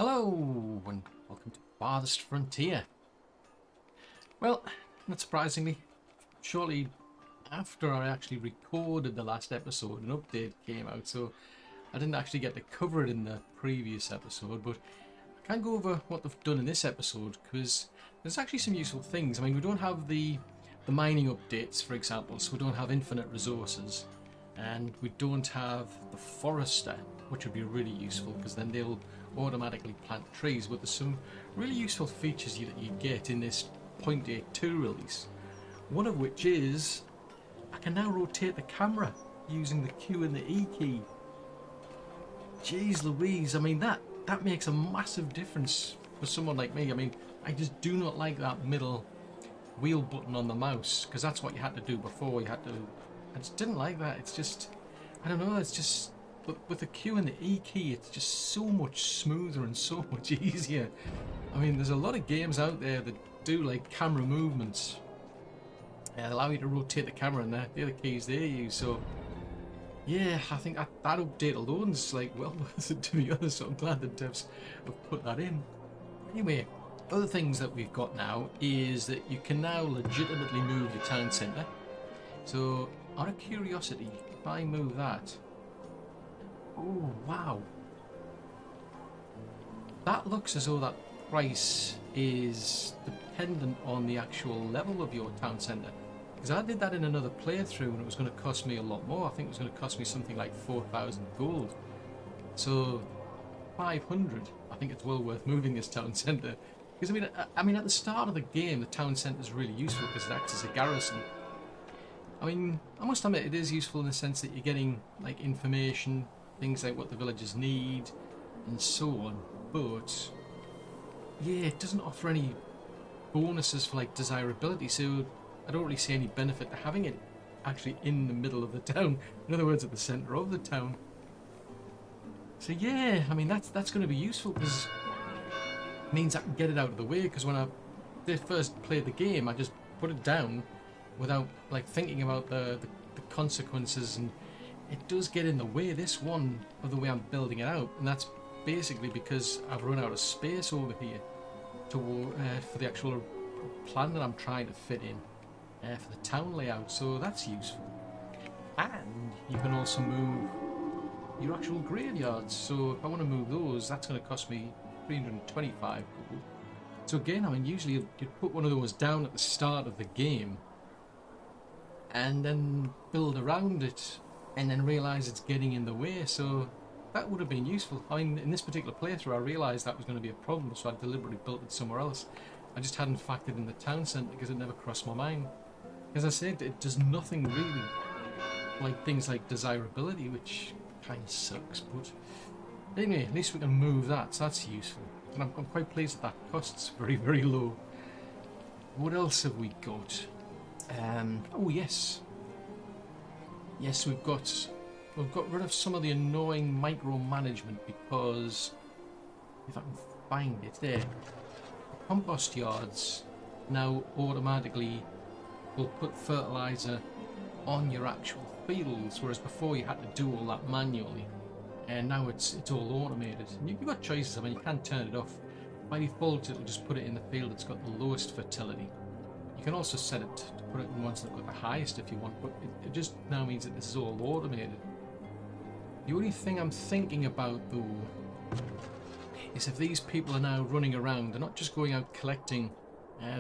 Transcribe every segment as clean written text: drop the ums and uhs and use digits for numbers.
Hello and welcome to Farthest Frontier. Well, not surprisingly, shortly after I actually recorded the last episode, an update came out, so I didn't actually get to cover it in the previous episode, but I can go over what they've done in this episode, because there's actually some useful things. I mean, we don't have the mining updates, for example, so we don't have infinite resources, and we don't have the forester, which would be really useful, because then they'll automatically plant trees. But there's some really useful features that you get in this 0.82 release, one of which is I can now rotate the camera using the Q and the E key. Jeez Louise, I mean that makes a massive difference for someone like me. I mean, I just do not like that middle wheel button on the mouse, because that's what you had to do before. I just didn't like that. It's just, I don't know, it's just, but with the Q and the E key, it's just so much smoother and so much easier. I mean, there's a lot of games out there that do like camera movements and allow you to rotate the camera, and they're the keys they use. So yeah, I think that update alone is like well worth it, to be honest. So I'm glad the devs have put that in. Anyway, other things that we've got now is that you can now legitimately move your town centre. So out of curiosity, if I move that, oh wow, that looks as though that price is dependent on the actual level of your town centre, because I did that in another playthrough and it was going to cost me a lot more. I think it was going to cost me something like 4,000 gold. So 500, I think it's well worth moving this town centre, because I mean at the start of the game the town centre is really useful because it acts as a garrison. I mean, I must admit it is useful in the sense that you're getting like information, things like what the villagers need and so on, but yeah, it doesn't offer any bonuses for like desirability, so I don't really see any benefit to having it actually in the middle of the town. In other words, at the centre of the town. So yeah, I mean that's going to be useful, because it means I can get it out of the way, because when I first played the game I just put it down without like thinking about the consequences, and it does get in the way, this one, of the way I'm building it out. And that's basically because I've run out of space over here for the actual plan that I'm trying to fit in for the town layout, so that's useful. And you can also move your actual graveyards, so if I want to move those, that's going to cost me 325 gold. So again, I mean, usually you'd put one of those down at the start of the game and then build around it and then realise it's getting in the way, so that would have been useful. I mean, in this particular playthrough I realised that was going to be a problem, so I deliberately built it somewhere else. I just hadn't factored in the town centre because it never crossed my mind. As I said, it does nothing really like things like desirability, which kind of sucks, but anyway, at least we can move that, so that's useful. And I'm quite pleased that that cost's very, very low. What else have we got? Oh yes, we've got rid of some of the annoying micromanagement, because if I can find it there, the compost yards now automatically will put fertilizer on your actual fields, whereas before you had to do all that manually, and now it's all automated. And you've got choices. I mean, you can turn it off. By default it'll just put it in the field that's got the lowest fertility. You can also set it to put it in ones that have got the highest if you want, but it just now means that this is all automated. The only thing I'm thinking about though is if these people are now running around, they're not just going out collecting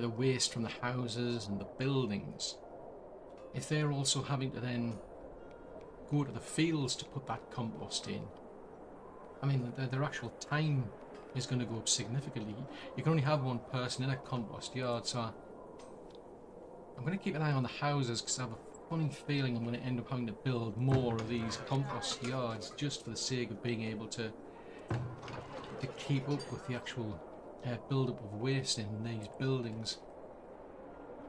the waste from the houses and the buildings. If they're also having to then go to the fields to put that compost in, I mean their actual time is going to go up significantly. You can only have one person in a compost yard, so I'm going to keep an eye on the houses, because I have a funny feeling I'm going to end up having to build more of these compost yards just for the sake of being able to keep up with the actual build-up of waste in these buildings.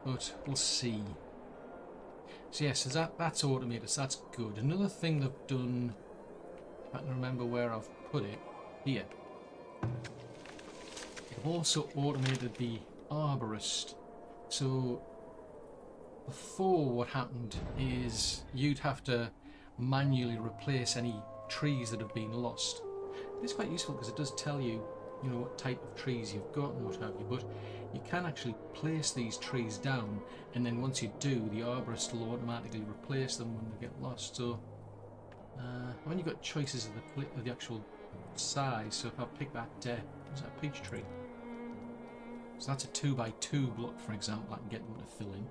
But we'll see. So yes, so that's automated, so that's good. Another thing they've done, if I can remember where I've put it, here. They've also automated the arborist. So before, what happened is you'd have to manually replace any trees that have been lost. It's quite useful because it does tell you you know, what type of trees you've got and what have you, but you can actually place these trees down, and then once you do, the arborist will automatically replace them when they get lost. So when you've got choices of the actual size, so if I pick that, what's that, peach tree? So that's a 2x2 block, for example, I can get them to fill in.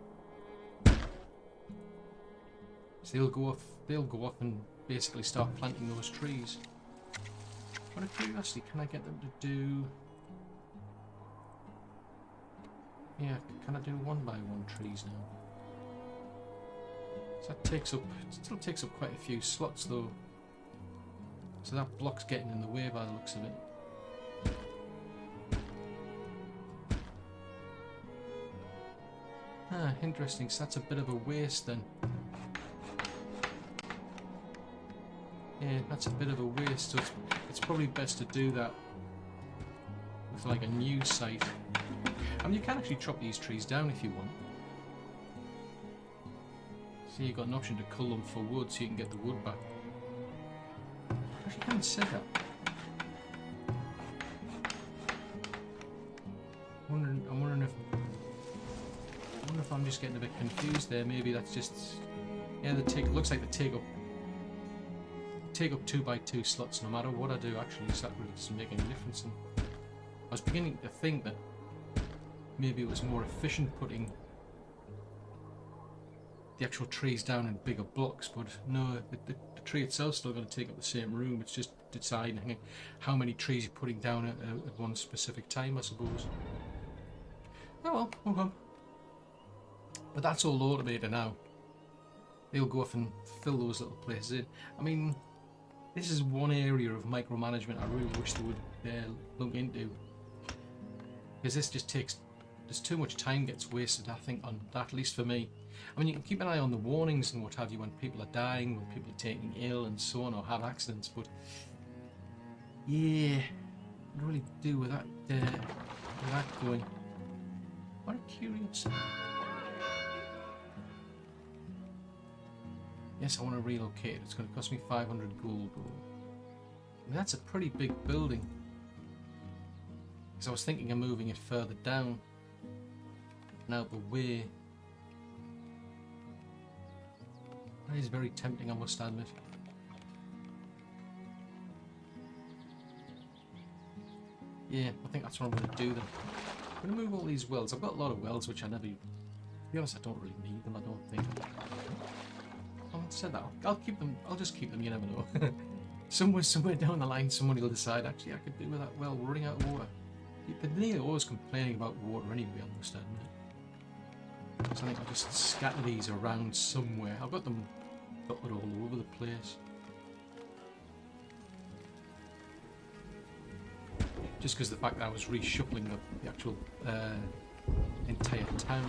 So they'll go off and basically start planting those trees. Out of curiosity, can I get them to do... Yeah, can I do 1x1 trees now? So that takes up, it still takes up quite a few slots though. So that block's getting in the way by the looks of it. Ah, interesting, so that's a bit of a waste then. Yeah, that's a bit of a waste, so it's probably best to do that with like a new site. I mean, you can actually chop these trees down if you want. So you've got an option to cull them for wood so you can get the wood back. Actually, I haven't said that. I'm wondering if I'm just getting a bit confused there. Maybe that's just... Yeah, looks like they take up 2x2 slots no matter what I do. Actually, so that really doesn't make any difference. And I was beginning to think that maybe it was more efficient putting the actual trees down in bigger blocks, but no, the tree itself is still going to take up the same room. It's just deciding how many trees you're putting down at one specific time, I suppose. Oh well, okay. But that's all automated now. They'll go off and fill those little places in. I mean, this is one area of micromanagement I really wish they would look into, because this just takes... There's too much time gets wasted, I think, on that, at least for me. I mean, you can keep an eye on the warnings and what have you when people are dying, when people are taking ill and so on, or have accidents, but yeah, I'd really do with that going. What a curious... Yes, I want to relocate. It's going to cost me 500 gold. I mean, that's a pretty big building. Because I was thinking of moving it further down and out the way. That is very tempting, I must admit. Yeah, I think that's what I'm going to do then. I'm going to move all these wells. I've got a lot of wells which I never... To be honest, I don't really need them, I don't think. Said that. I'll keep them. I'll just keep them. You never know. somewhere down the line, somebody will decide. Actually, I could do with that well running out of water. They're nearly always complaining about water anyway. I must admit. So I think I'll just scatter these around somewhere. I've got them dotted all over the place. Just because the fact that I was reshuffling the actual entire town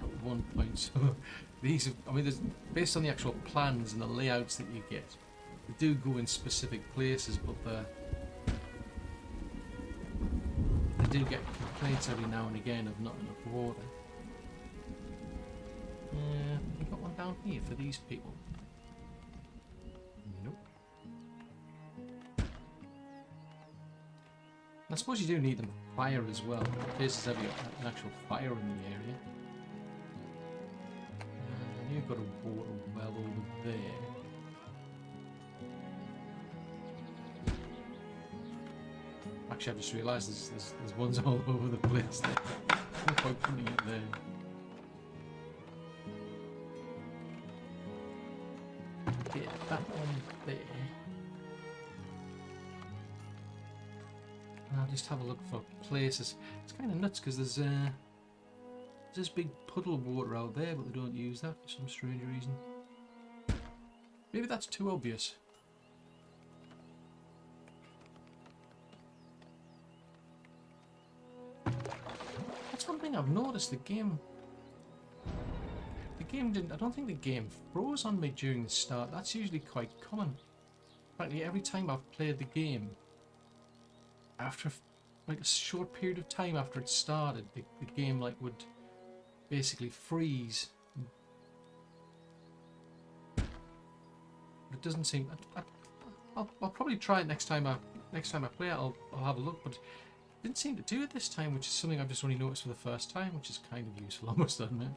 at one point. So these, I mean, based on the actual plans and the layouts that you get, they do go in specific places, but they do get complaints every now and again of not enough water. We've got one down here for these people. Nope. I suppose you do need them for fire as well. Places have an actual fire in the area. You've got a water well over there. Actually, I've just realised there's ones all over the place there. No point putting it there. Get that one there. And I'll just have a look for places. It's kind of nuts because there's this big puddle of water out there, but they don't use that for some strange reason. Maybe that's too obvious. That's one thing I've noticed. The game didn't... I don't think the game froze on me during the start. That's usually quite common. Practically every time I've played the game, after like a short period of time after it started, the game like would basically freeze. But it doesn't seem... I'll probably try it next time I next time I play it, I'll have a look. But it didn't seem to do it this time, which is something I've just only noticed for the first time, which is kind of useful, I must admit.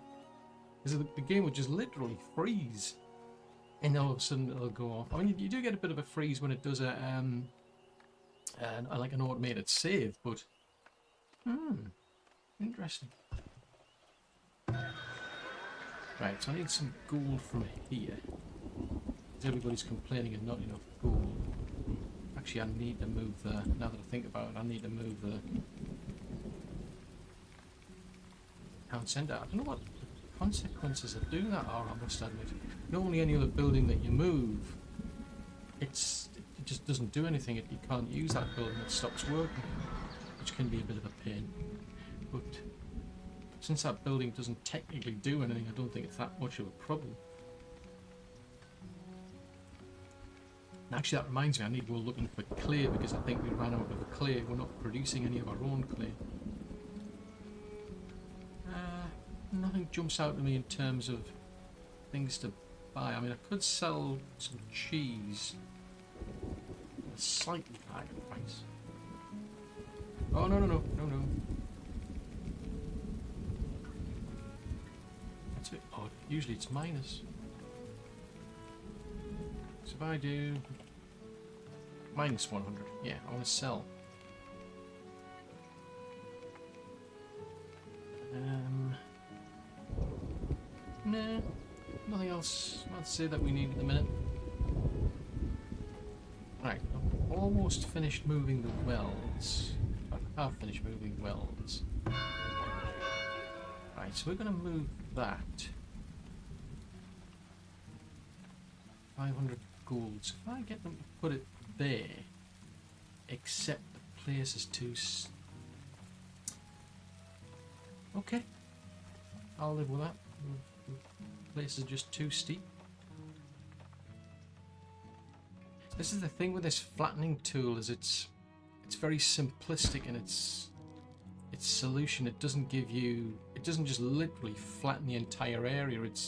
Because the game would just literally freeze, and all of a sudden it'll go off. I mean, you do get a bit of a freeze when it does like an automated save, but interesting. Right, so I need some gold from here. Because everybody's complaining of not enough gold. Actually, I need to move the... Now that I think about it, I need to move the town centre. I don't know what the consequences of doing that are, I must admit. Normally any other building that you move, it just doesn't do anything. You can't use that building, it stops working, which can be a bit of a pain. But since that building doesn't technically do anything, I don't think it's that much of a problem. And actually, that reminds me, I need to go looking for clay, because I think we ran out of clay. We're not producing any of our own clay. Nothing jumps out to me in terms of things to buy. I mean, I could sell some cheese at a slightly higher price. Oh, no. That's a bit odd. Usually it's minus. So if I do minus 100, yeah, I want to sell. Nah, nothing else I'd say that we need at the minute. Right, I've almost finished moving the wells. I have finished moving wells. Right, so we're going to move that. 500 gold. So if I get them to put it there, except the place is too... Okay, I'll live with that. The place is just too steep. This is the thing with this flattening tool, is it's very simplistic in its solution. It doesn't just literally flatten the entire area. It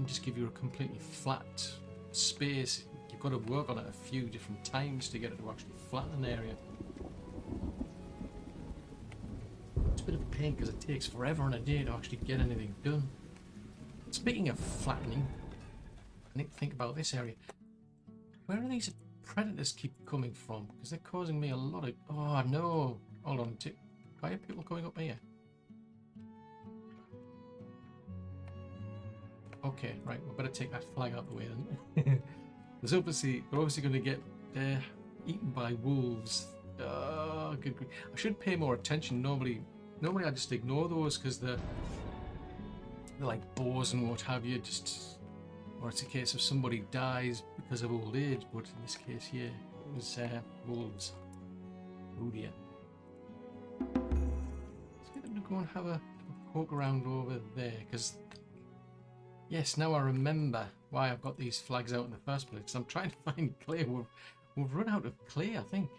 just give you a completely flat space. You've got to work on it a few different times to get it to actually flatten an area. It's a bit of a pain because it takes forever and a day to actually get anything done. Speaking of flattening, I need to think about this area. Where are these predators keep coming from? Because they're causing me a lot of... Oh no! Hold on. Why are people coming up here? Okay, right. We better take that flag out of the way then. They're obviously going to get eaten by wolves. Oh, good. I should pay more attention. Normally I just ignore those because they're like boars and what have you. Or it's a case of somebody dies because of old age, but in this case, yeah, it was wolves. Oh dear. Let's get them to go and have a poke around over there, because yes, now I remember why I've got these flags out in the first place. I'm trying to find clay. We've run out of clay, I think.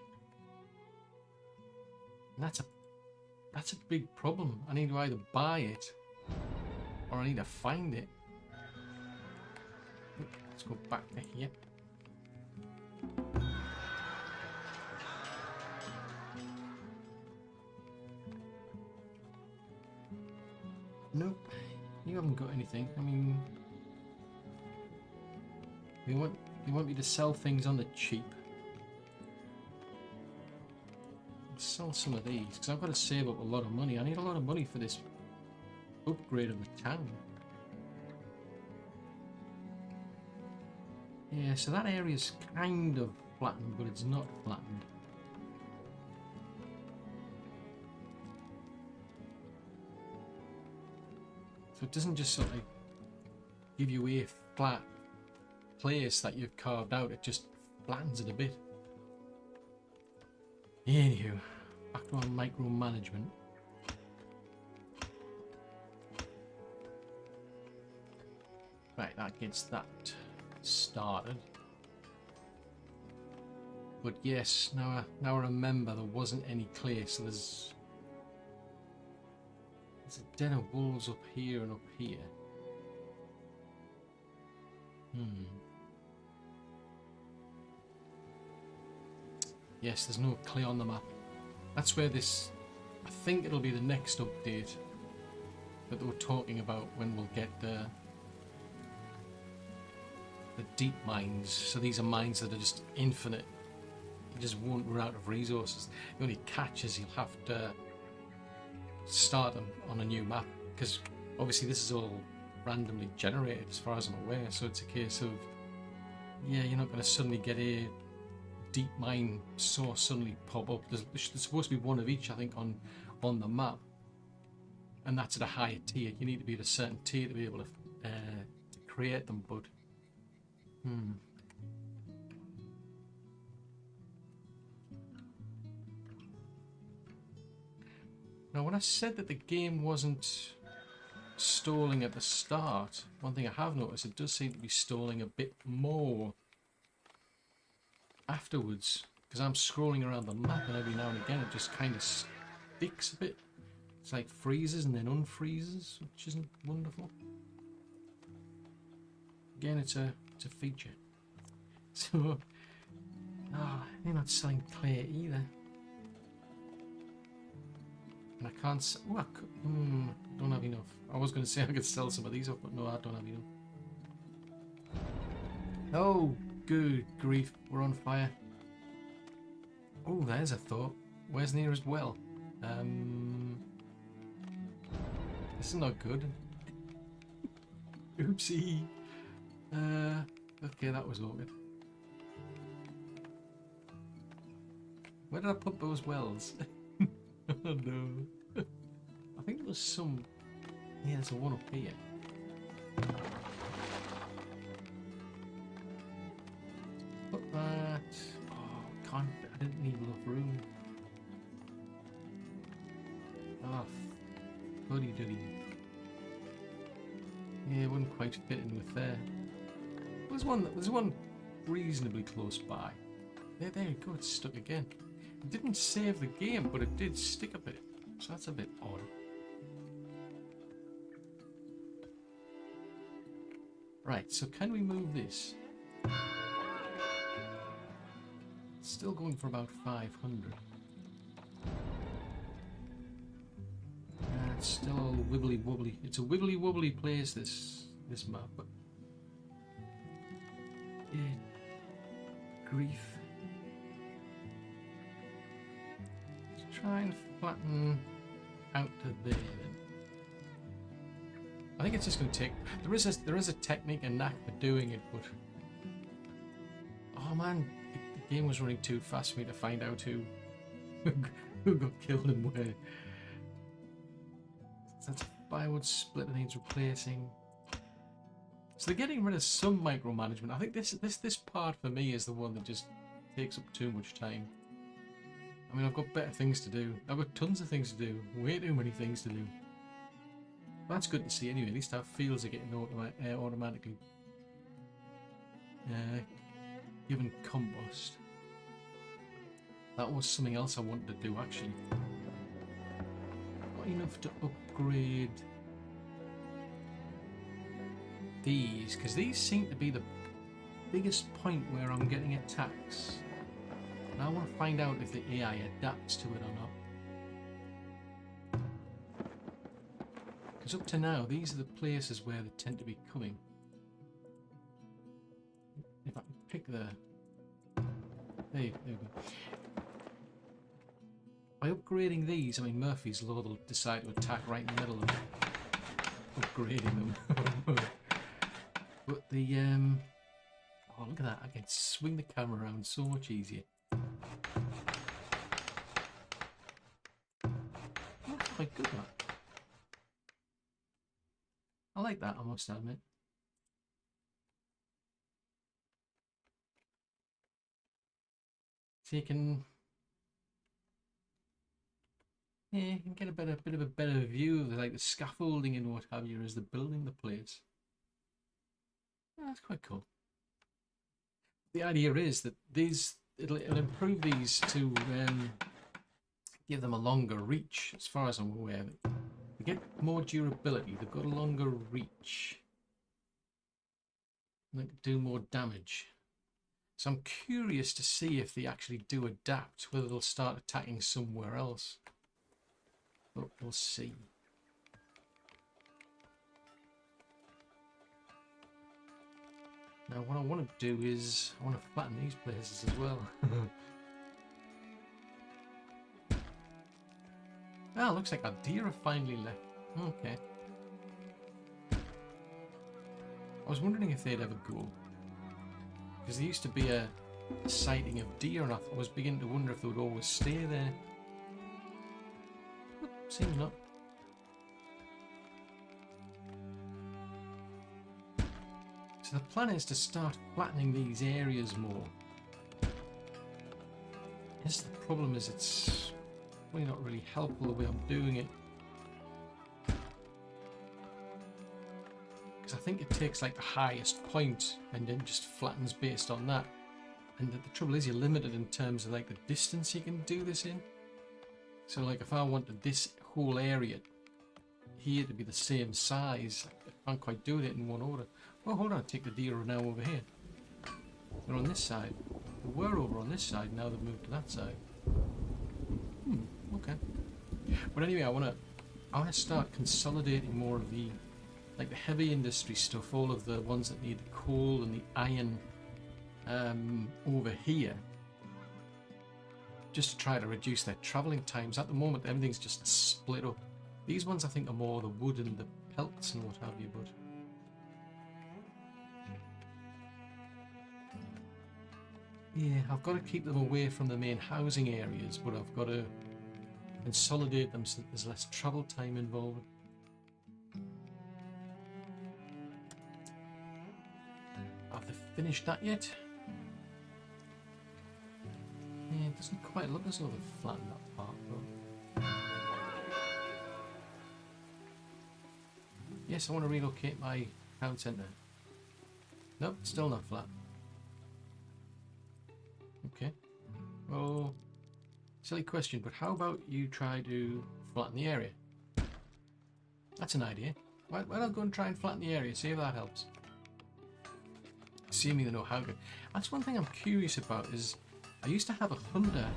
And that's a big problem. I need to either buy it or I need to find it. Let's go back to here. Nope, you haven't got anything. I mean, you want me to sell things on the cheap. I'll sell some of these because I've got to save up a lot of money. I need a lot of money for this upgrade of the town. Yeah, so that area's kind of flattened, but it's not flattened. So it doesn't just sort of give you a flat place that you've carved out, it just flattens it a bit. Anywho, back on micromanagement. Right, that gets that started. But yes, now I remember there wasn't any clay, so there's a den of wolves up here and up here. Yes, there's no clay on the map. That's where this... I think it'll be the next update that they were talking about when we'll get the deep mines. So these are mines that are just infinite. You just won't run out of resources. The only catch is you'll have to start them on a new map, because obviously this is all randomly generated as far as I'm aware, so it's a case of, yeah, you're not going to suddenly get a deep mine source suddenly pop up. There's supposed to be one of each, I think, on the map, and that's at a higher tier. You need to be at a certain tier to be able to create them, but now when I said that the game wasn't stalling at the start, one thing I have noticed, it does seem to be stalling a bit more afterwards, because I'm scrolling around the map and every now and again it just kind of sticks a bit. It's like freezes and then unfreezes, which isn't wonderful. Again, it's a feature. So, they're not selling clay either. And I can't. Oh, I don't have enough. I was going to say I could sell some of these off, but no, I don't have enough. Oh, good grief, we're on fire. Oh, there's a thought. Where's the nearest well? This is not good. Oopsie. Okay, that was awkward. Where did I put those wells? Oh no. I think there was some... Yeah, there's a one up here. Put that... Oh, can't... I didn't need enough room. Oh, goody-doody. Yeah, it wouldn't quite fit in with there. There's one reasonably close by. There you go, it's stuck again. It didn't save the game, but it did stick a bit. So that's a bit odd. Right, so can we move this? It's still going for about 500. It's still all wibbly wobbly. It's a wibbly wobbly place, this map, but yeah, grief. Let's try and flatten out to there then. I think it's just going to take... There is a technique and knack for doing it, but... Oh man, the game was running too fast for me to find out who got killed and where. That's firewood split that needs replacing. So they're getting rid of some micromanagement. I think this part for me is the one that just takes up too much time. I mean, I've got better things to do. I've got tons of things to do. Way too many things to do. That's good to see anyway. At least our fields are getting automatically given compost. That was something else I wanted to do actually. Not enough to upgrade these, because these seem to be the biggest point where I'm getting attacks. And I want to find out if the AI adapts to it or not. Because up to now, these are the places where they tend to be coming. If I can pick the... There you go. By upgrading these, I mean Murphy's Law will decide to attack right in the middle of upgrading them. But the oh, look at that, I can swing the camera around so much easier. That's quite good, that. I like that, I must admit. So you can... Yeah, you can get a bit of a better view of the scaffolding and what have you as they're building the place. Yeah, that's quite cool. The idea is that it'll improve these to give them a longer reach, as far as I'm aware. They get more durability, they've got a longer reach. They can do more damage. So I'm curious to see if they actually do adapt, whether they'll start attacking somewhere else. But we'll see. Now what I want to do is, I want to flatten these places as well. Ah, looks like our deer have finally left. Okay. I was wondering if they'd ever go. Because there used to be a sighting of deer, and I was beginning to wonder if they would always stay there. But seems not. So the plan is to start flattening these areas more. Yes, the problem is it's really not really helpful the way I'm doing it. Because I think it takes like the highest point and then just flattens based on that. And the trouble is you're limited in terms of like the distance you can do this in. So like if I wanted this whole area here to be the same size, I can't quite do it in one order. Oh, hold on, take the deer now over here. They're on this side. They were over on this side, now they've moved to that side. Okay. But anyway, I wanna start consolidating more of the like the heavy industry stuff, all of the ones that need the coal and the iron over here. Just to try to reduce their travelling times. At the moment everything's just split up. These ones I think are more the wood and the pelts and what have you, but yeah, I've got to keep them away from the main housing areas, but I've got to consolidate them so that there's less travel time involved. Have they finished that yet? Yeah, it doesn't quite look as though they've flattened that part, though. Yes, I want to relocate my town centre. Nope, still not flat. Okay. Well, silly question, but how about you try to flatten the area? That's an idea. Why don't I go and try and flatten the area, see if that helps. Assuming they know how to. That's one thing I'm curious about is, I used to have a hunter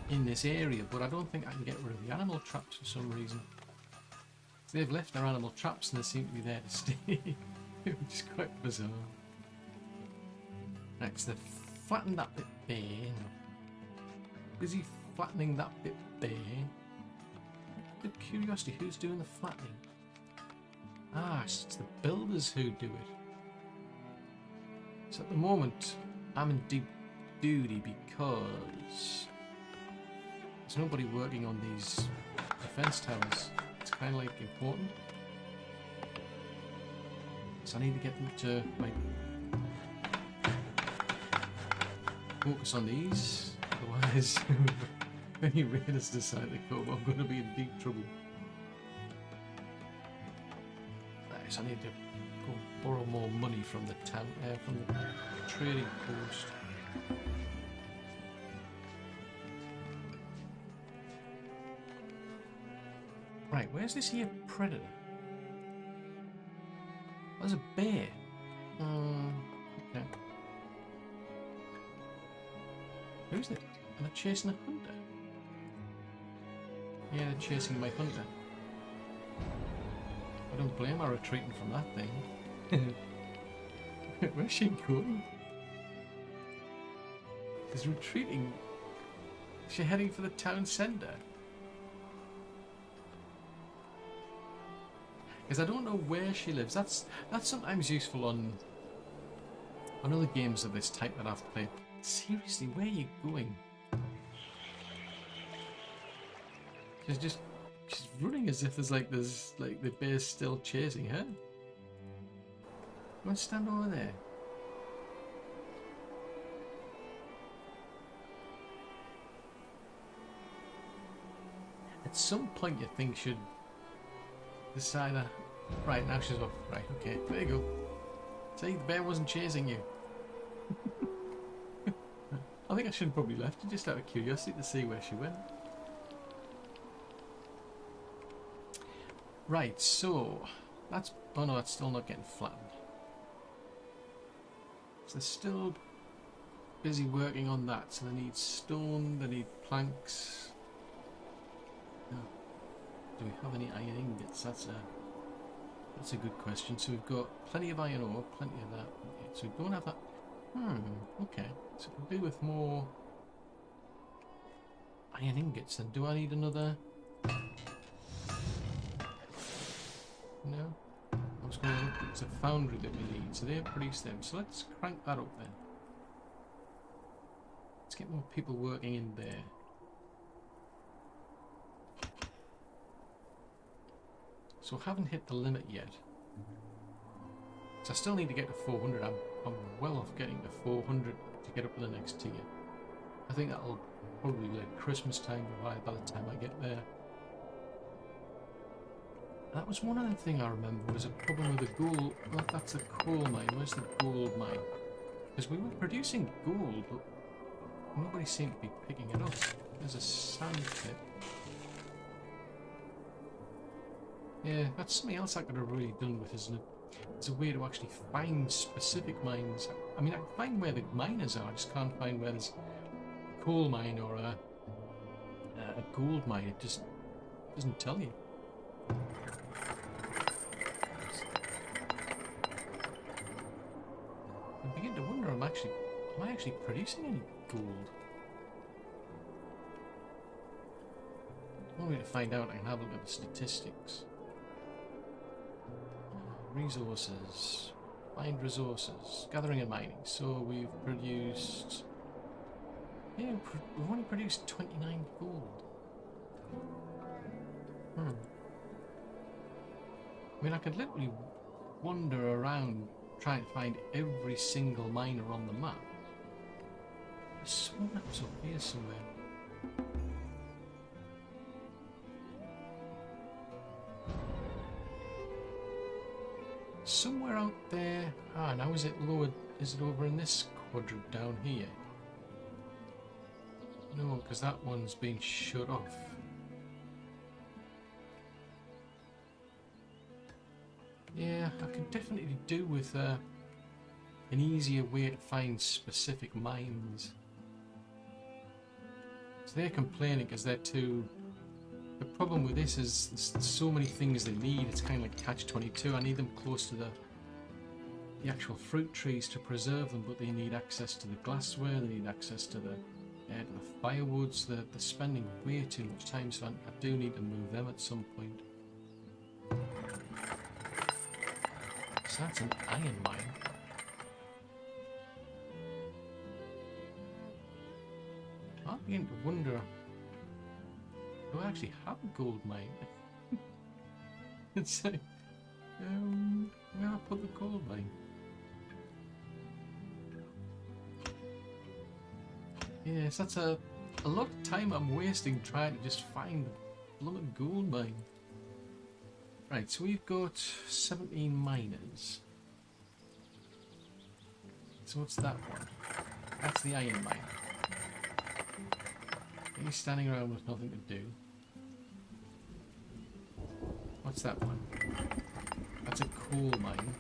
in this area, but I don't think I can get rid of the animal traps for some reason. So they've left their animal traps and they seem to be there to stay, which is quite bizarre. Next, they've flattened that bit there. Busy flattening that bit there. Good curiosity, who's doing the flattening? Ah, it's the builders who do it. So at the moment, I'm in deep duty because there's nobody working on these defense towers. It's kind of like important. So I need to get them to like focus on these. Otherwise, if any raiders decide to come, I'm going to be in deep trouble. Right, so I need to go borrow more money from the town, from the trading post. Right, where's this here predator? There's a bear. Okay. Who's it? Are they chasing a hunter? Yeah, they're chasing my hunter. I don't blame her retreating from that thing. Where's she going? She's retreating. Is she heading for the town centre? Because I don't know where she lives. That's sometimes useful on other games of this type that I've played. Seriously, where are you going? She's running as if there's like the bear's still chasing her. Go and stand over there. At some point you think should decide that. Right, now she's off. Right, okay, there you go. See, the bear wasn't chasing you. I think I should have probably left her just out of curiosity to see where she went. Right, so that's, oh no, that's still not getting flattened. So there's still busy working on that. So they need stone, they need planks. No. Do we have any iron ingots? That's a good question. So we've got plenty of iron ore, plenty of that. Okay, so we don't have that. Okay. So we can do with more iron ingots then. Do I need another? No? I was going to look, it's a foundry that we need, so they produce them. So let's crank that up then. Let's get more people working in there. So I haven't hit the limit yet. So I still need to get to 400. I'm well off getting to 400 to get up to the next tier. I think that'll probably be like Christmas time by the time I get there. That was one other thing I remember, was a problem with the gold. Well, that's the coal mine. Where's the gold mine? Because we were producing gold, but nobody seemed to be picking it up. There's a sand pit. Yeah, that's something else I could have really done with, isn't it? It's a way to actually find specific mines. I mean, I can find where the miners are, I just can't find where there's a coal mine or a gold mine. It just doesn't tell you. I begin to wonder, am I actually producing any gold? One way to find out, I can have a look at the statistics. Resources. Find resources. Gathering and mining. So we've produced... Yeah, we've only produced 29 gold. I mean, I could literally wander around trying to find every single miner on the map. I swore that was up here somewhere. Somewhere out there. Ah, now is it lowered? Is it over in this quadrant down here? No, because that one's been shut off. Yeah, I could definitely do with an easier way to find specific mines. So they're complaining because they're too... The problem with this is there's so many things they need. It's kind of like catch-22. I need them close to the actual fruit trees to preserve them, but they need access to the glassware, they need access to the firewoods. They're spending way too much time, so I do need to move them at some point. So that's an iron mine. I'm beginning to wonder, do I actually have a gold mine? It's like, where I put the gold mine? Yes, that's a lot of time I'm wasting trying to just find the blooming gold mine. Right, so we've got 17 miners. So what's that one? That's the iron mine. He's standing around with nothing to do. What's that one? That's a coal mine.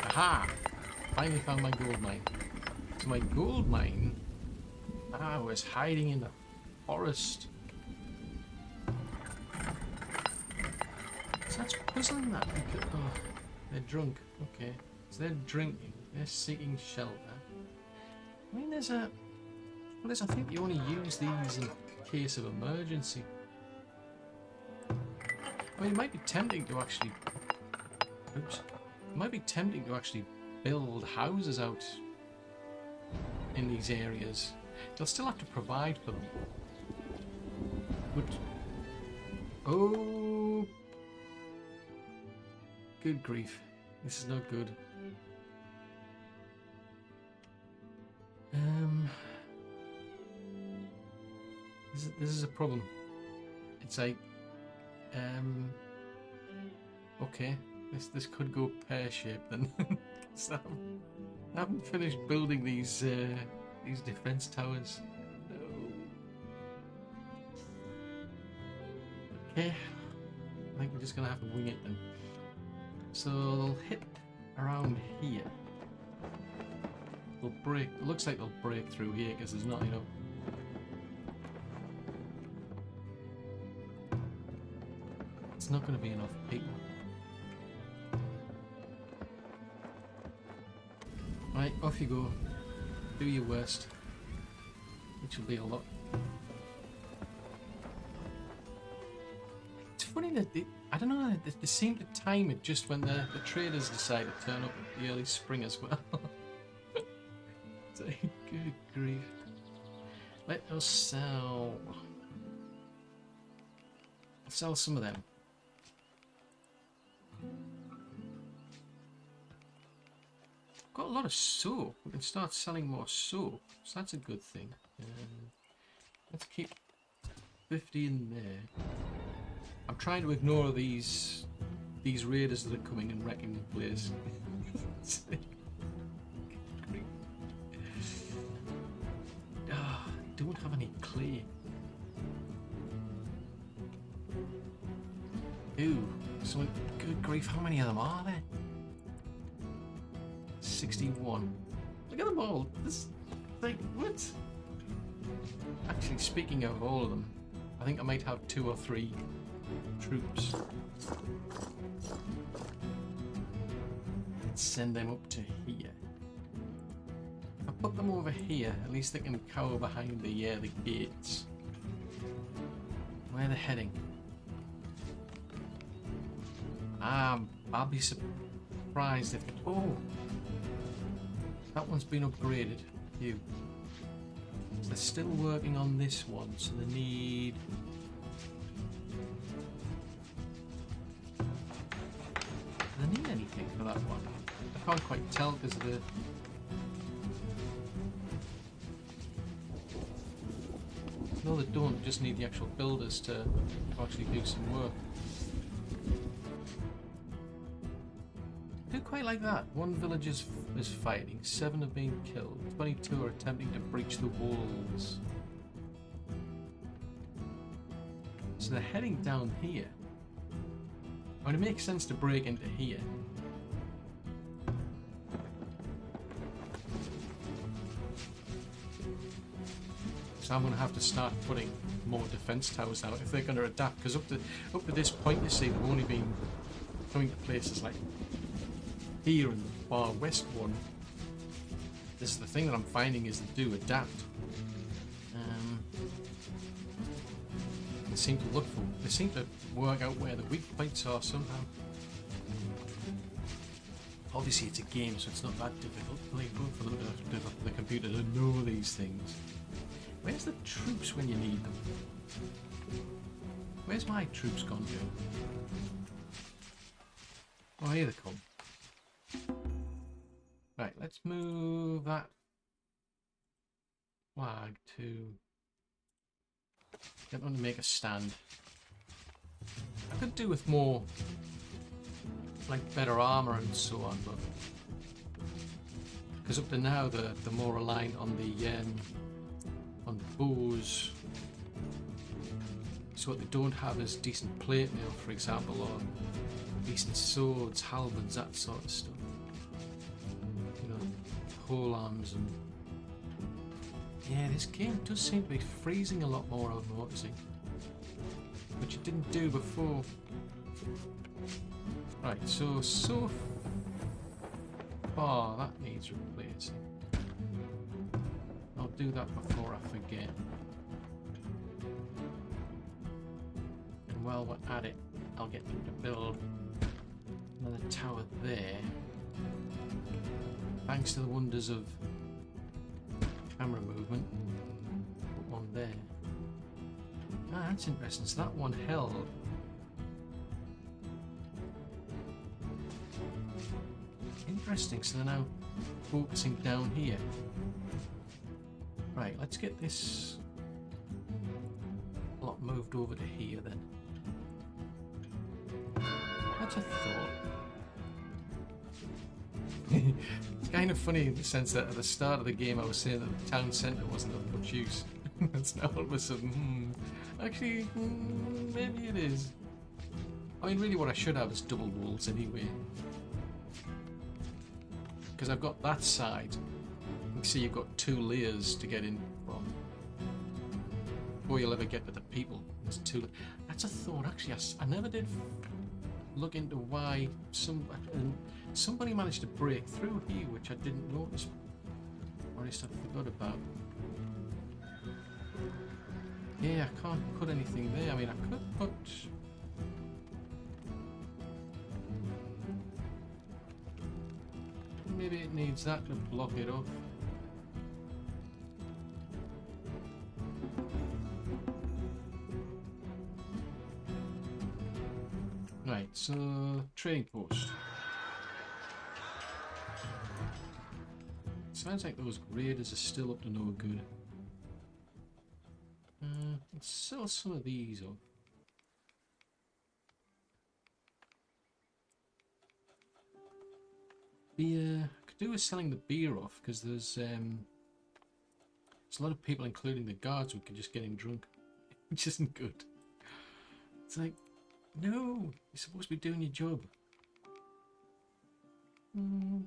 Aha! Finally found my gold mine. So my gold mine was hiding in the forest. So that's puzzling that because they're drunk. Okay. So they're drinking. They're seeking shelter. I mean I think you only use these in case of emergency. I mean, it might be tempting to actually... Oops. It might be tempting to actually build houses out in these areas. You'll still have to provide for them. But... Oh... Good grief. This is not good. This is a problem. It's like... Okay. This could go pear-shaped then. So, I haven't finished building these defense towers. No. Okay. think we're just going to have to wing it then. So they'll hit around here. They'll break. It looks like they'll break through here because there's not enough. It's not going to be enough people. Right, off you go. Do your worst. Which will be a lot. It's funny that I don't know, they seem to time it just when the traders decide to turn up at the early spring as well. Good grief. Let us sell some of them. Got a lot of soap. We can start selling more soap, so that's a good thing. Let's keep 50 in there. I'm trying to ignore these raiders that are coming and wrecking the place. Don't have any clay. Ooh, so good grief, how many of them are there? 61. Look at them all. This, like, what? Actually, speaking of all of them, I think I might have 2 or 3 troops. Let's send them up to here. If I put them over here, at least they can cower behind the gates. Where are they heading? I'll be surprised if... Oh! That one's been upgraded. So they're still working on this one, so they need... Do they need anything for that one? I can't quite tell because of the... No, they don't. They just need the actual builders to actually do some work. I do quite like that. 1 village is fighting, 7 have been killed, 22 are attempting to breach the walls. So they're heading down here. I mean, it makes sense to break into here. So I'm going to have to start putting more defense towers out if they're going to adapt, because up to this point, you see, they've only been coming to places like here in the far west one. This is the thing that I'm finding is they do adapt. They seem to work out where the weak points are somehow. Obviously it's a game, so it's not that difficult for the computer to know these things. Where's the troops when you need them? Where's my troops gone to? Oh, here they come. Right, let's move that flag to get them to make a stand. I could do with more, like better armor and so on, but because up to now they're more reliant on the bows. So what they don't have is decent plate mail, for example, or decent swords, halberds, that sort of stuff. You know, pole arms and... Yeah, this game does seem to be freezing a lot more, I'm noticing. Which it didn't do before. Right, so far that needs replacing. I'll do that before I forget. And while we're at it, I'll get them to build another tower there. Thanks to the wonders of camera movement. Put one there. Ah, that's interesting. So that one held. Interesting. So they're now focusing down here. Right, let's get this lot moved over to here then. That's a thought. It's kind of funny in the sense that at the start of the game I was saying that the town centre wasn't of much use. It's now all of a sudden, actually, maybe it is. I mean, really what I should have is double walls anyway. Because I've got that side. You can see you've got 2 layers to get in from. Before you'll ever get to the people. There's 2. That's a thought, actually. I never did look into why somebody managed to break through here, which I didn't notice. Or at least I forgot about. Yeah, I can't put anything there. I mean, I could put... Maybe it needs that to block it off. Right, so trading post. Sounds like those raiders are still up to no good. Let's sell some of these off. I could do with selling the beer off, because there's a lot of people, including the guards, who could just get him drunk, which isn't good. It's like, no, you're supposed to be doing your job.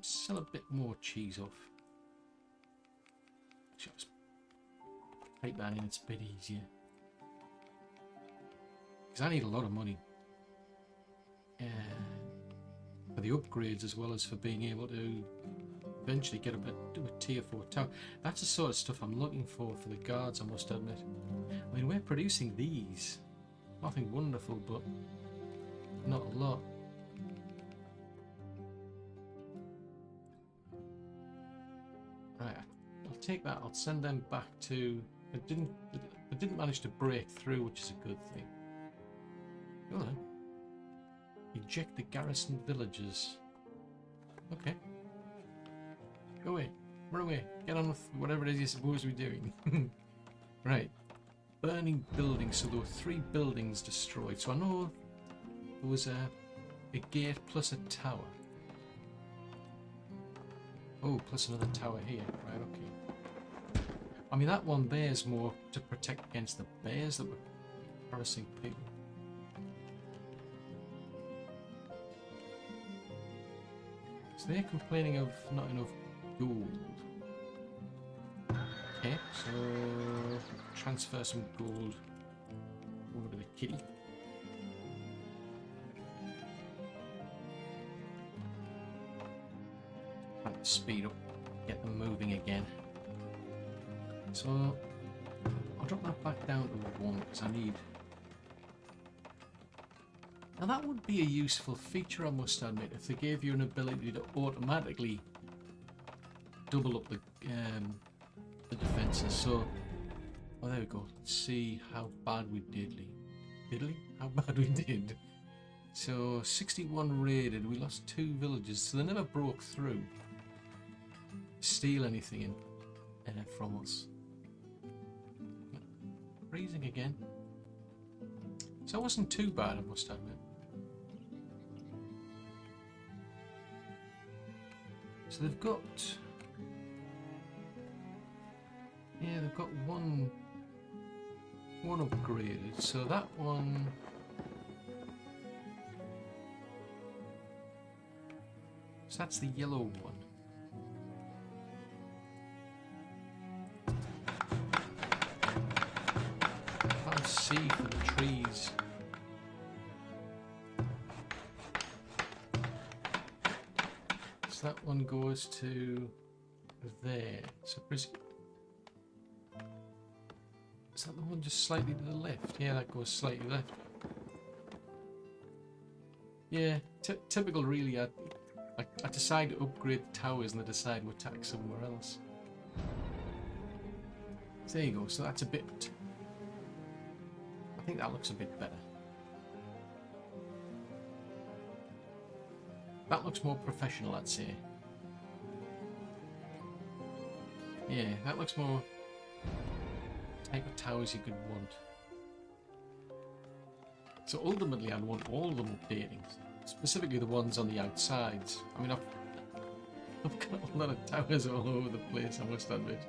Sell a bit more cheese off. Just type that in, it's a bit easier. Because I need a lot of money. For the upgrades, as well as for being able to eventually get up to a tier 4 tower. That's the sort of stuff I'm looking for the guards, I must admit. I mean, we're producing these. Nothing wonderful, but not a lot. Right, I'll take that. I'll send them back to... It didn't manage to break through, which is a good thing. Go on. Eject the garrison villagers. Okay. Go away. Run away. Get on with whatever it is you're supposed to be doing. Right. Burning buildings. So there were 3 buildings destroyed. So I know there was a gate plus a tower. Oh, plus another tower here. Right, okay. I mean, that one there is more to protect against the bears that were harassing people. So they're complaining of not enough gold. Okay, so transfer some gold over to the kitty. Trying to speed up, get them moving again. So I'll drop that back down to 1 because I need... Now that would be a useful feature, I must admit, if they gave you an ability to automatically double up the defences. So, oh, there we go. Let's see how bad we did. How bad we did. So 61 raided. We lost 2 villages, so they never broke through. Steal anything from us. Freezing again. So it wasn't too bad, I must admit. So they've got... Yeah, they've got one upgraded. So that one... So that's the yellow one. Can't see for the trees. So that one goes to there. So is that the one just slightly to the left? Yeah, that goes slightly left. Yeah, typical really. I decide to upgrade the towers and I decide to attack somewhere else. So there you go, so that's a bit... I think that looks a bit better. That looks more professional, I'd say. Yeah, that looks more... type of towers you could want. So ultimately I'd want all of them updating. Specifically the ones on the outsides. I mean, I've got a lot of towers all over the place, I must admit.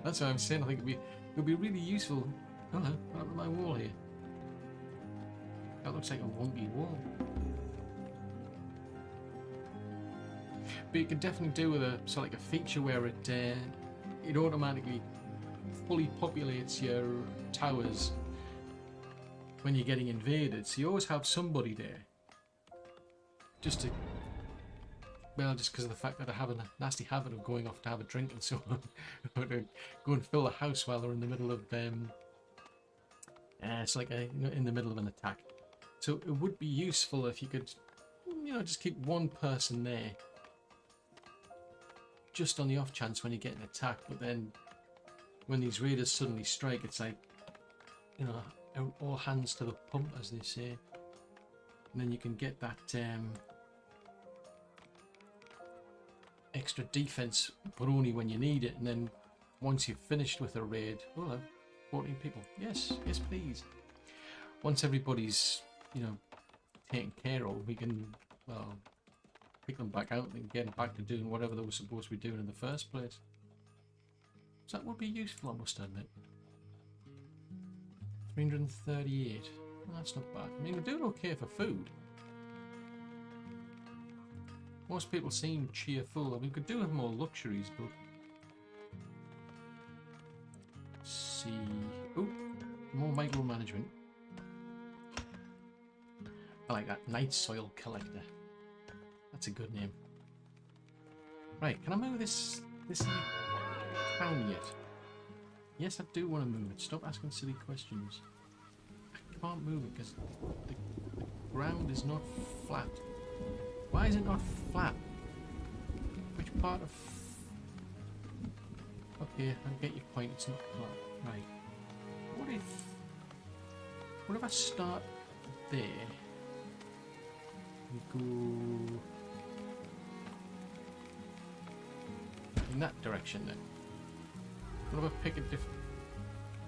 That's why I'm saying I think it would be really useful. Oh no, what happened to my wall here? That looks like a wonky wall. But you could definitely do with a sort of like a feature where it automatically fully populates your towers when you're getting invaded. So you always have somebody there, just because of the fact that I have a nasty habit of going off to have a drink and so on, or to go and fill the house while they're in the middle of it's like in the middle of an attack. So it would be useful if you could, just keep one person there, just on the off chance when you get an attack. But then, when these raiders suddenly strike, it's like, all hands to the pump, as they say. And then you can get that extra defense, but only when you need it. And then once you've finished with a raid, 14 people. Yes, please. Once everybody's, taken care of, we can, pick them back out and get them back to doing whatever they were supposed to be doing in the first place. So that would be useful, I must admit. 338. Well, that's not bad. I mean, we're doing okay for food. Most people seem cheerful. I mean, we could do with more luxuries, but... Let's see... Oh, more micromanagement. I like that. Night Soil Collector. That's a good name. Right, can I move this town yet? Yes, I do want to move it. Stop asking silly questions. I can't move it because the ground is not flat. Why is it not flat? Which part of... Okay, I get your point. It's not flat. Right. What if I start there and go in that direction then? What if I pick a different...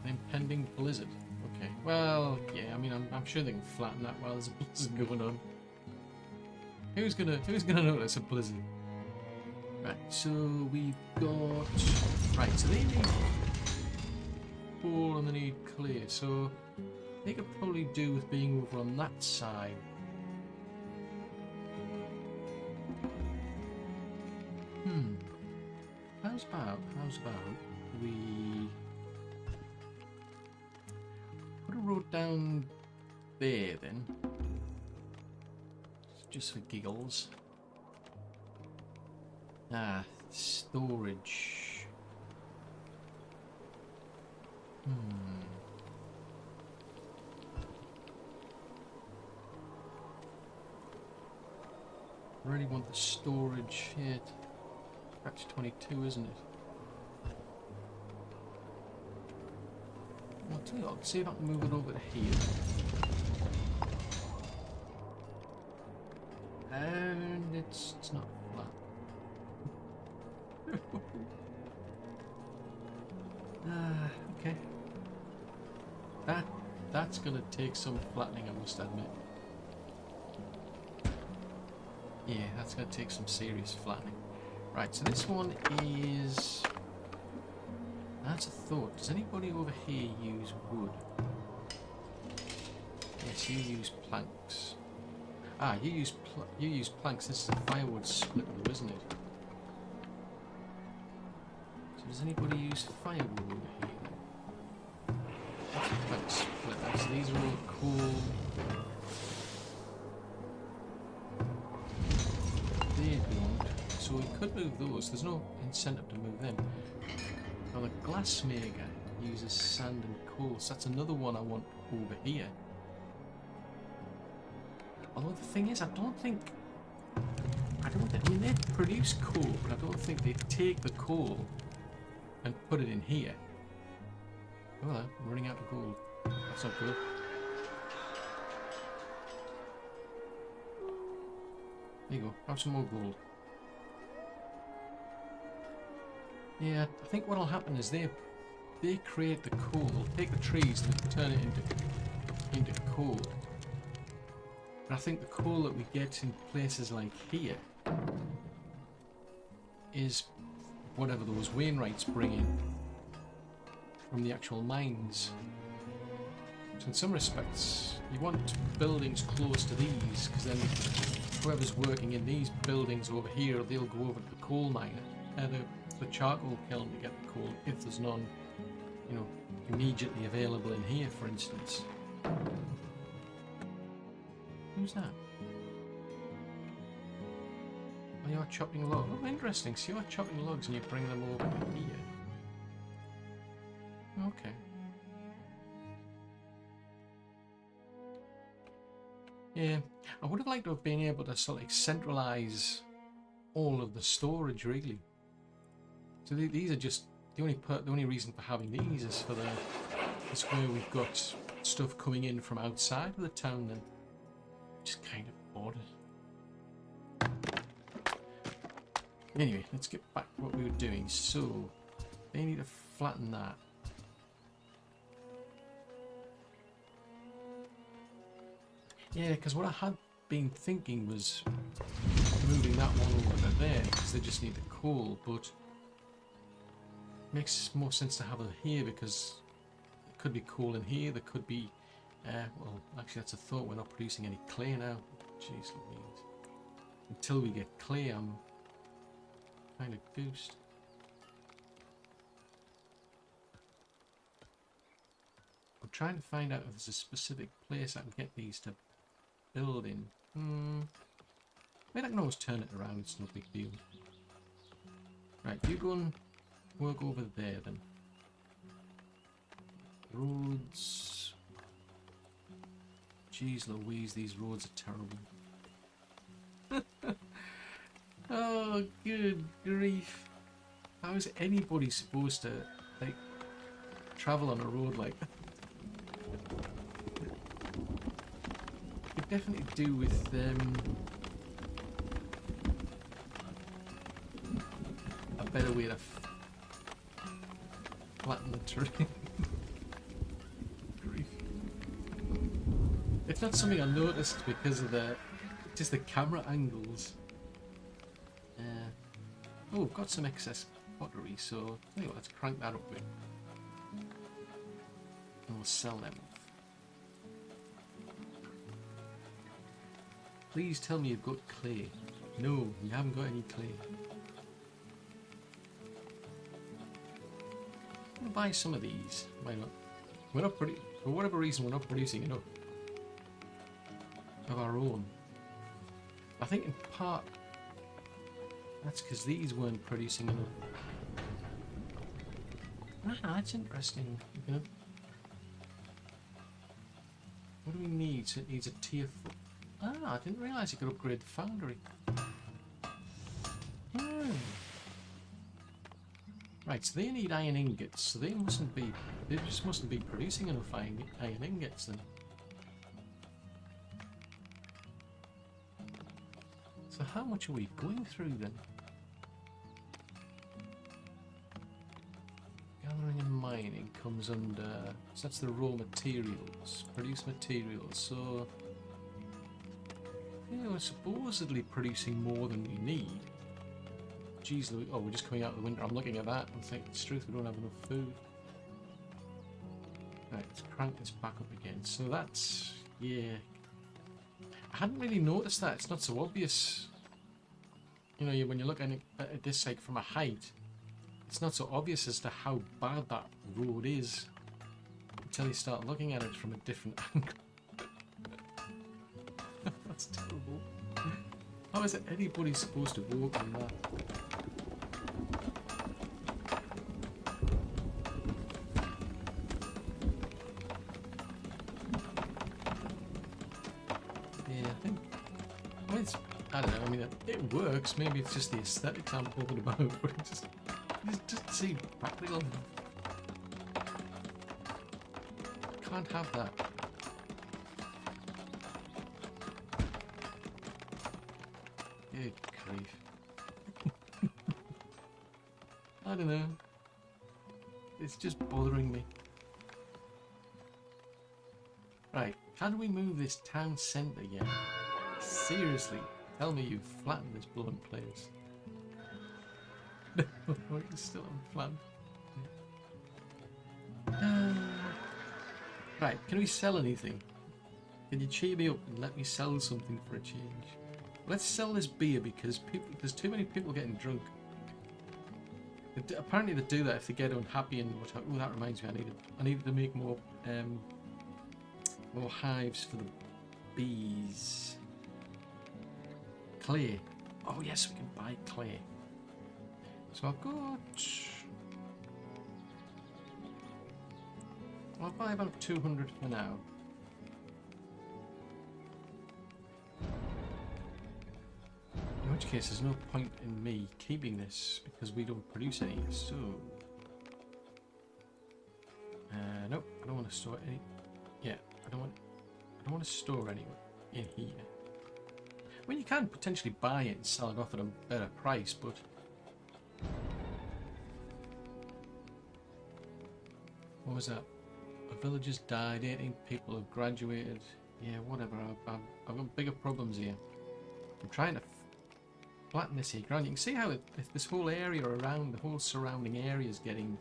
An impending blizzard? Okay, well, yeah, I mean, I'm sure they can flatten that while there's a blizzard going on. Who's gonna notice a blizzard? Right, so we've got... Right, so they need coal and they need clear, so they could probably do with being over on that side. How's about we put a road down there then, just for giggles. Storage. Really want the storage here. That's 22, isn't it? I'll tell you what, I'll see if I can move it over to here. And it's not flat. Okay. That's gonna take some flattening, I must admit. Yeah, that's gonna take some serious flattening. Right, so this one is... That's a thought. Does anybody over here use wood? Yes, you use planks. You use planks. This is a firewood split, though, isn't it? So does anybody use firewood over here? That's a plank split. So these are all cool. They don't. So we could move those. There's no incentive to move them. Now the glassmaker uses sand and coal, so that's another one I want over here. Although the thing is, I mean, they produce coal, but I don't think they take the coal and put it in here. Oh, well, I'm running out of gold. That's not good. There you go, have some more gold. Yeah, I think what'll happen is they create the coal, take the trees and turn it into coal. And I think the coal that we get in places like here is whatever those Wainwrights bring in from the actual mines. So in some respects, you want buildings close to these, because then whoever's working in these buildings over here, they'll go over to the coal miner, the charcoal kiln to get the coal, if there's none, you know, immediately available in here, for instance. Who's that? Oh, you're chopping logs. Oh, interesting. So you're chopping logs and you bring them over to here. Okay. Yeah, I would have liked to have been able to sort of centralize all of the storage, really. So these are just the only reason for having these is for this where we've got stuff coming in from outside of the town, then just kind of odd. Anyway, let's get back to what we were doing. So they need to flatten that. Yeah, because what I had been thinking was moving that one over to there, because they just need the coal, but it makes more sense to have it here, because there could be coal in here, there could be, well, actually that's a thought, we're not producing any clay now. Jeez Louise. Until we get clay, I'm kind of goosed. I'm trying to find out if there's a specific place I can get these to build in. I mean, I can always turn it around, it's no big deal. Right, you go and work over there then. Roads. Jeez Louise, these roads are terrible. Oh, good grief. How is anybody supposed to, like, travel on a road like that? Could definitely do with a better way to flatten the terrain. Grief. It's not something I noticed because of just the camera angles. Oh, we've got some excess pottery, so anyway, let's crank that up a bit. And we'll sell them. Please tell me you've got clay. No, you haven't got any clay. I'll buy some of these. Why not? We're not for whatever reason, we're not producing enough of our own. I think in part that's because these weren't producing enough. Ah, that's interesting. Okay. What do we need? So it needs a tier 4. Ah, I didn't realise you could upgrade the foundry. Right, so they need iron ingots, so they just mustn't be producing enough iron ingots then. So how much are we going through then? Gathering and mining comes under, so that's the raw materials, produce materials, so yeah, we're supposedly producing more than we need. Jeez, oh, we're just coming out of the winter. I'm looking at that and thinking, it's truth, we don't have enough food. Right, let's crank this back up again. So that's, yeah. I hadn't really noticed that. It's not so obvious. You know, when you're looking at this like from a height, it's not so obvious as to how bad that road is until you start looking at it from a different angle. That's terrible. How is anybody supposed to walk on that? Yeah, I think. I don't know. I mean, it works. Maybe it's just the aesthetics I'm talking about, but it just doesn't seem practical. Can't have that. Good grief. I don't know. It's just bothering me. Right, how do we move this town centre again? Seriously, tell me you've flattened this blown place. No, it's still unflattened. Right, can we sell anything? Can you cheer me up and let me sell something for a change? Let's sell this beer because there's too many people getting drunk. Apparently they do that if they get unhappy and what. Oh, that reminds me, I needed to make more hives for the bees. Clay. Oh yes, we can buy clay. So I've got. I'll buy about 200 for now. In which case, there's no point in me keeping this because we don't produce any. So, nope, I don't want to store any. Yeah, I don't want to store any in here. I mean, you can potentially buy it and sell it off at a better price, but what was that? A villager's died. 18 people have graduated. Yeah, whatever. I've got bigger problems here. I'm trying to flatten this here ground. You can see how this whole area around, the whole surrounding area is getting...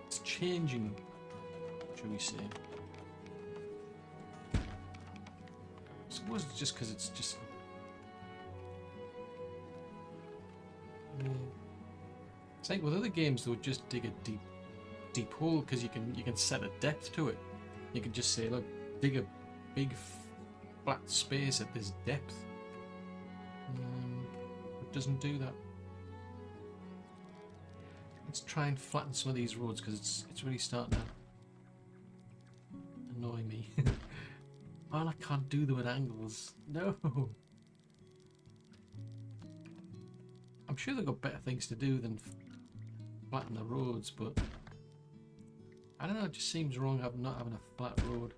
it's changing, shall we say. I suppose it's just because it's just... It's like with other games, they would just dig a deep hole because you can set a depth to it. You can just say, look, dig a big flat space at this depth. It doesn't do that. Let's try and flatten some of these roads because it's really starting to annoy me. Oh, I can't do them at angles. No. I'm sure they've got better things to do than flatten the roads, but I don't know, it just seems wrong not having a flat road.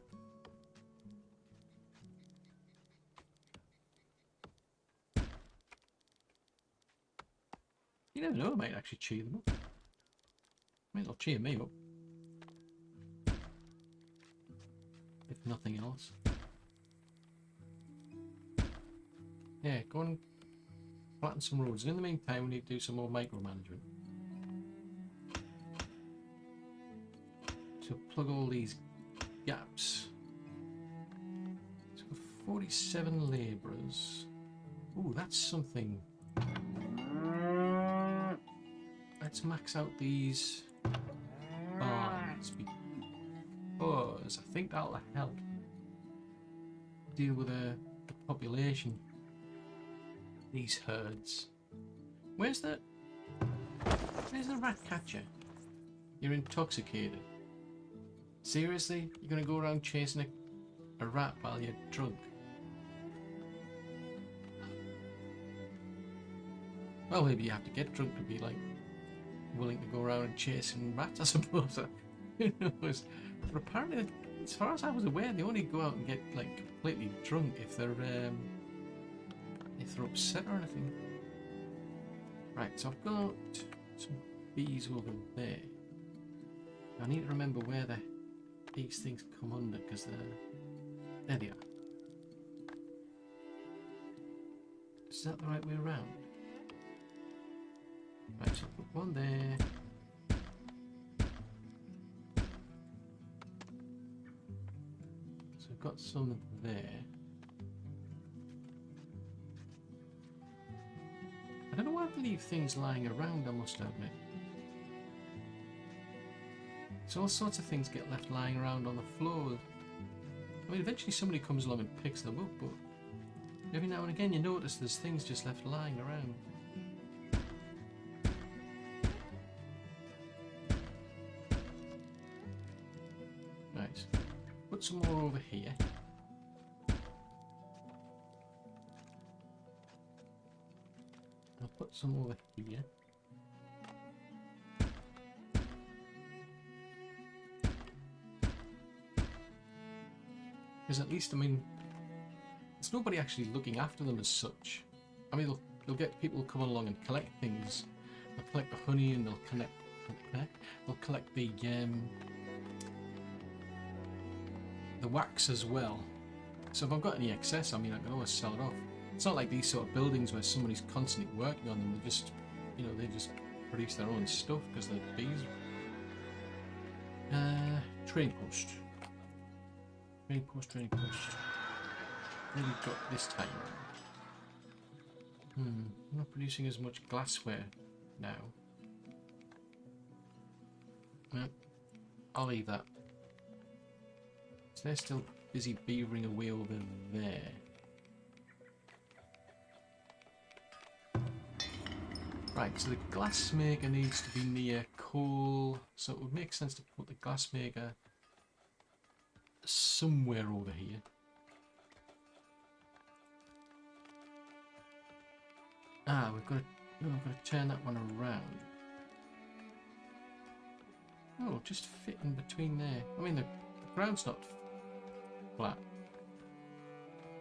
You never know, I might actually cheer them up. I mean, it'll cheer me up. If nothing else. Yeah, go and flatten some roads. And in the meantime, we need to do some more micromanagement. So plug all these gaps. So 47 labourers. Ooh, that's something. Let's max out these barns because I think that'll help deal with the population. These herds. Where's the rat catcher? You're intoxicated. Seriously? You're gonna go around chasing a rat while you're drunk? Well, maybe you have to get drunk to be like willing to go around and chasing rats, I suppose. Who knows? But apparently, as far as I was aware, they only go out and get like completely drunk if they're upset or anything. Right, so I've got some bees over there. I need to remember where these things come under because there they are. Is that the right way around? Right, so put one there. So I've got some there. I don't know why I leave things lying around, I must admit. So all sorts of things get left lying around on the floor. I mean, eventually somebody comes along and picks them up, but every now and again you notice there's things just left lying around. Right, put some more over here. I'll put some over here. Because at least, I mean, there's nobody actually looking after them as such. I mean, they'll get people come along and collect things. They'll collect the honey and they'll collect the wax as well. So if I've got any excess, I mean, I can always sell it off. It's not like these sort of buildings where somebody's constantly working on them. They just, you know, they just produce their own stuff because they're bees. Trading post. Trading post, trading post. What have we got this time around? I'm not producing as much glassware now. No, I'll leave that. So they're still busy beavering away over there. Right, so the glassmaker needs to be near coal, so it would make sense to put the glassmaker somewhere over here. Ah, we've got to turn that one around. Oh, just fit in between there. I mean, the ground's not flat,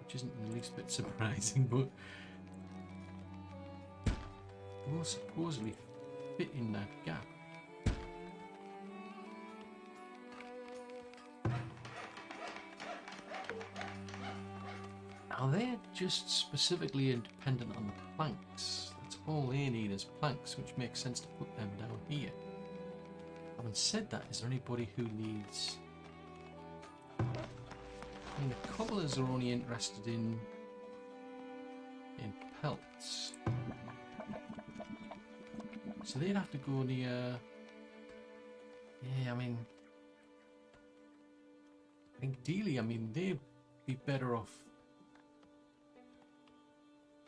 which isn't in the least bit surprising, but it will supposedly fit in that gap. Now they're just specifically independent on the planks. That's all they need is planks, which makes sense to put them down here. Having said that, is there anybody who needs... I mean, the cobblers are only interested in pelts. So they'd have to go near... Yeah, I mean... Ideally, I mean, they'd be better off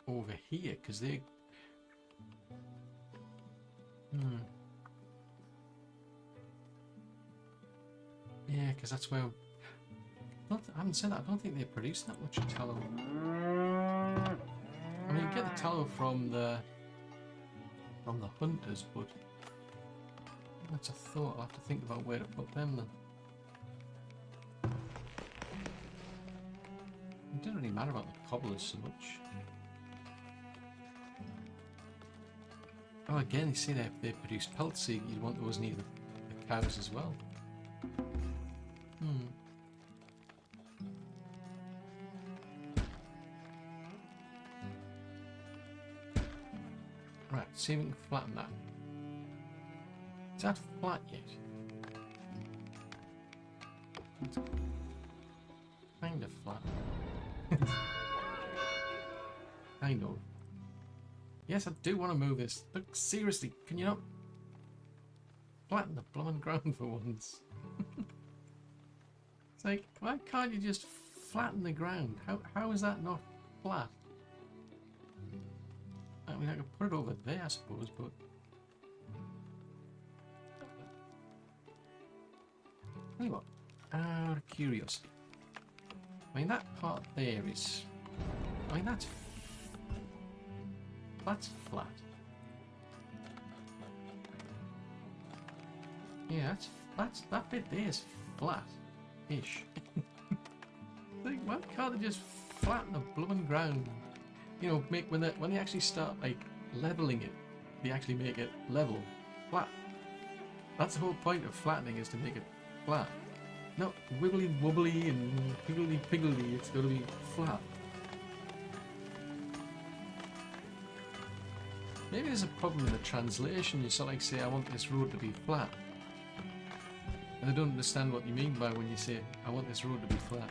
over here, because they... Yeah, because that's where... I haven't said that, I don't think they produce that much tallow. I mean, you get the tallow from the hunters, but that's a thought. I'll have to think about where to put them then. It doesn't really matter about the cobblers so much. Oh, again, you see they produce pelts, so you'd want those near the cows as well. Right, see if we can flatten that. Is that flat yet? It's kind of flat. Kind of. Yes, I do want to move this. Look, seriously, can you not flatten the blooming ground for once? It's like, why can't you just flatten the ground? How is that not flat? I mean, I could put it over there, I suppose, but... Tell you what, out of curiosity. I mean, that part there is... I mean, that's flat. Yeah, that bit there is flat-ish. Like, why can't they just flatten the blooming ground? You know, make when they actually start like leveling it, they actually make it level, flat. That's the whole point of flattening, is to make it flat. Not wibbly wobbly and higgledy piggledy. It's got to be flat. Maybe there's a problem in the translation. You sort of like say, I want this road to be flat. And I don't understand what you mean by when you say, I want this road to be flat.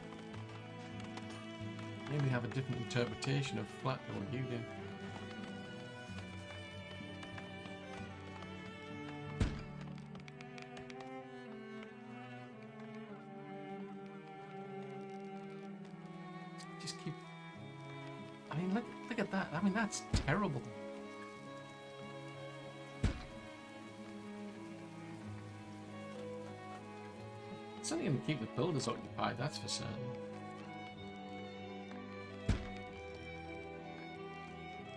Maybe have a different interpretation of flat than what you do. Just keep... I mean, look at that. I mean, that's terrible. It's only going to keep the builders occupied, that's for certain.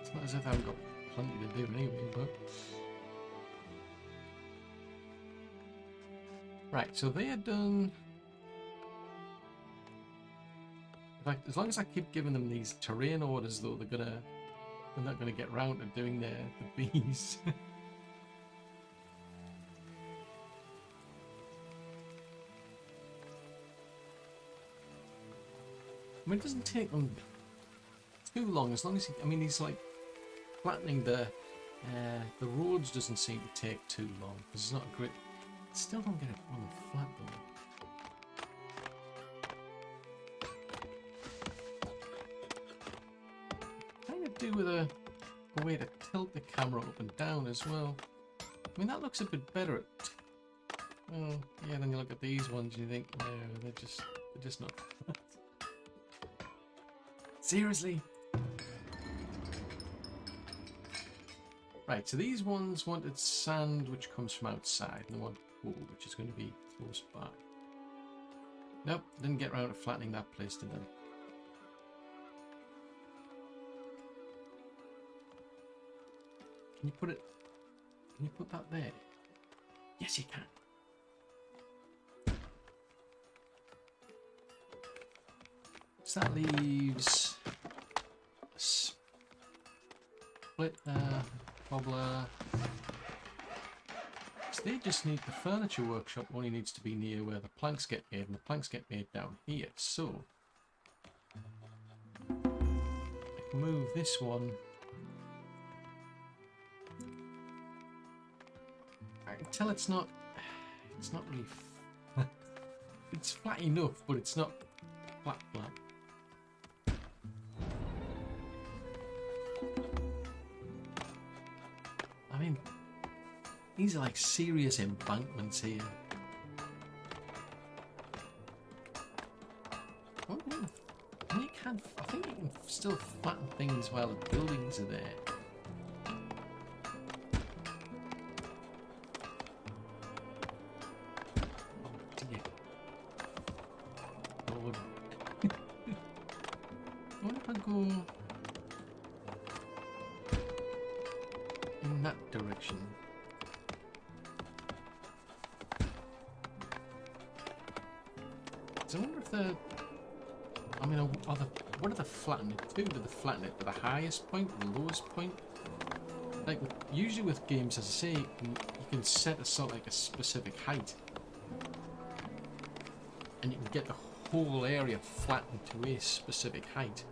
It's not as if I've got plenty to do anyway, but... Right, so they are done... In fact, as long as I keep giving them these terrain orders, though, they're not gonna get round to doing the bees. I mean, it doesn't take them too long, as long as he's like flattening the roads doesn't seem to take too long, because it's not a great Still don't get it on the flat though. Kind of do with a way to tilt the camera up and down as well. I mean, that looks a bit better at... Well, yeah, then you look at these ones and you think, no, they're just not flat. Seriously? Right, so these ones wanted sand, which comes from outside, and they want coal, which is going to be close by. Nope, didn't get around to flattening that place, did they? Can you put it... Can you put that there? Yes, you can. So that leaves a split there, cobbler. So they just need the furniture workshop only needs to be near where the planks get made, and the planks get made down here. So I can move this one. I can tell it's not really it's flat enough, but it's not flat. I mean, these are like serious embankments here. Oh, and you can, I think you can still flatten things while the buildings are there. What if I go in that direction? So I wonder if the... I mean, what do they flatten it to? Do they flatten it to the highest point, or the lowest point? Like, usually with games, as I say, you can set a sort of like a specific height. And you can get the whole area flattened to a specific height.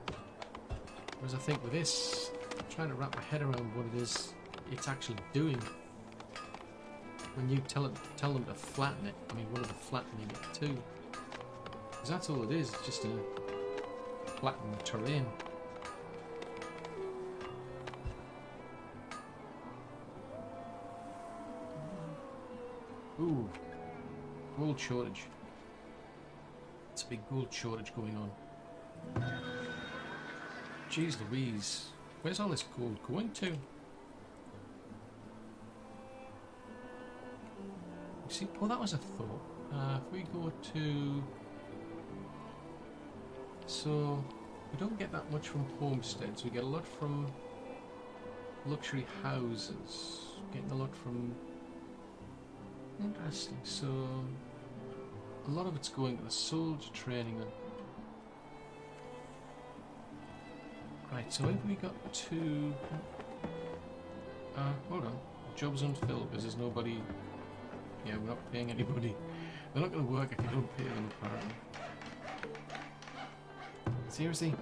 Whereas I think with this, I'm trying to wrap my head around what it is it's actually doing. When you tell them to flatten it, I mean, what are they flattening it to? Because that's all it is, it's just a flattened terrain. Ooh, gold shortage. It's a big gold shortage going on. Jeez Louise, where's all this gold going to? You see, well, that was a thought. If we go to... So, we don't get that much from homesteads. We get a lot from luxury houses. Getting a lot from... Interesting. So, a lot of it's going to the soldier training then. Right, so maybe we got two... hold on. Job's unfilled because there's nobody... Yeah, we're not paying anybody. They're not going to work if you don't pay them, apparently. Seriously?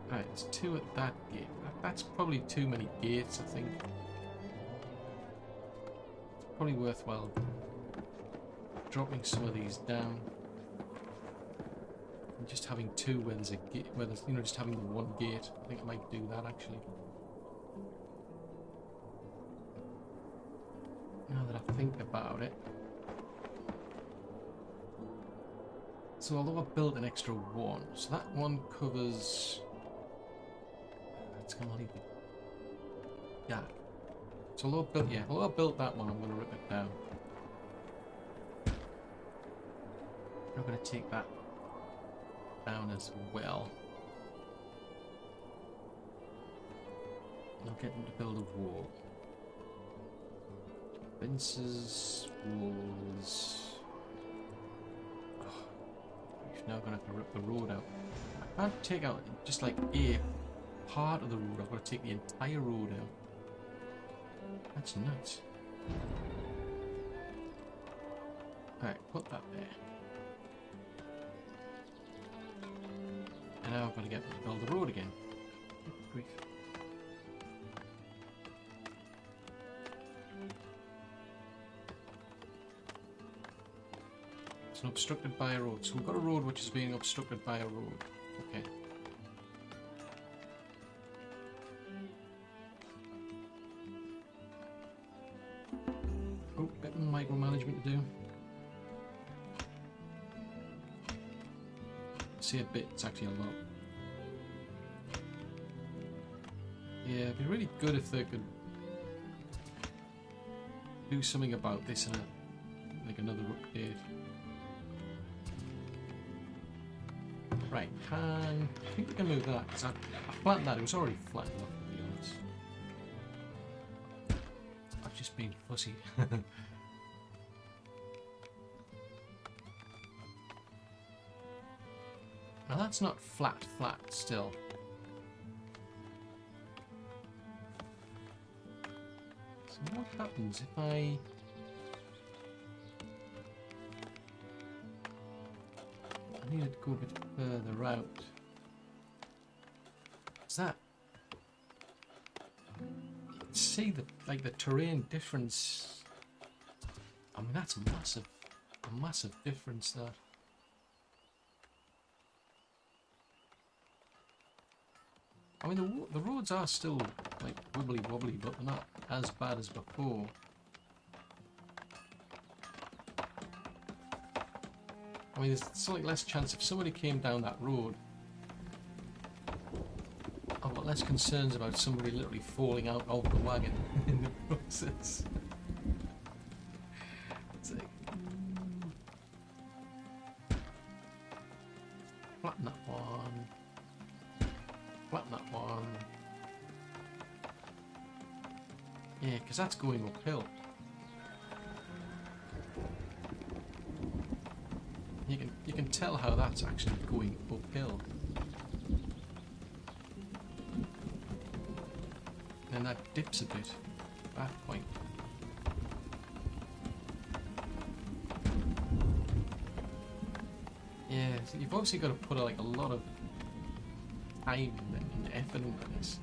Right, there's two at that gate. That's probably too many gates, I think. It's probably worthwhile dropping some of these down. And just having two where there's a gate, where there's, you know, just having the one gate. I think I might do that, actually. Now that I think about it. So although I built an extra one, so that one covers... It's going to leave it... Yeah. So although I built that one, I'm going to rip it down. I'm going to take that down as well. I'll get them to build a wall. Fences, walls... Now I'm going to have to rip the road out. I can't take out just like a part of the road, I've got to take the entire road out. That's nuts. Alright, put that there. And now I've got to get to build the road again. Good grief. It's obstructed by a road. So we've got a road which is being obstructed by a road. Okay. Oh, bit of micromanagement to do. See a bit, it's actually a lot. Yeah, it'd be really good if they could do something about this in like another update. Right, I think we can move that, because I flattened that, it was already flat enough, to be honest. I've just been fussy. Now that's not flat still. So what happens if I needed to go a bit further out? Is that? You can see the terrain difference. I mean, that's a massive difference there. I mean, the roads are still like wibbly wobbly, but they're not as bad as before. I mean, there's still like less chance if somebody came down that road. I've got less concerns about somebody literally falling out of the wagon in the process. It's like, flatten that one. Flatten that one. Yeah, because that's going uphill. You can tell how that's actually going uphill. And that dips a bit at that point. Yeah, so you've obviously got to put like a lot of time and effort into this.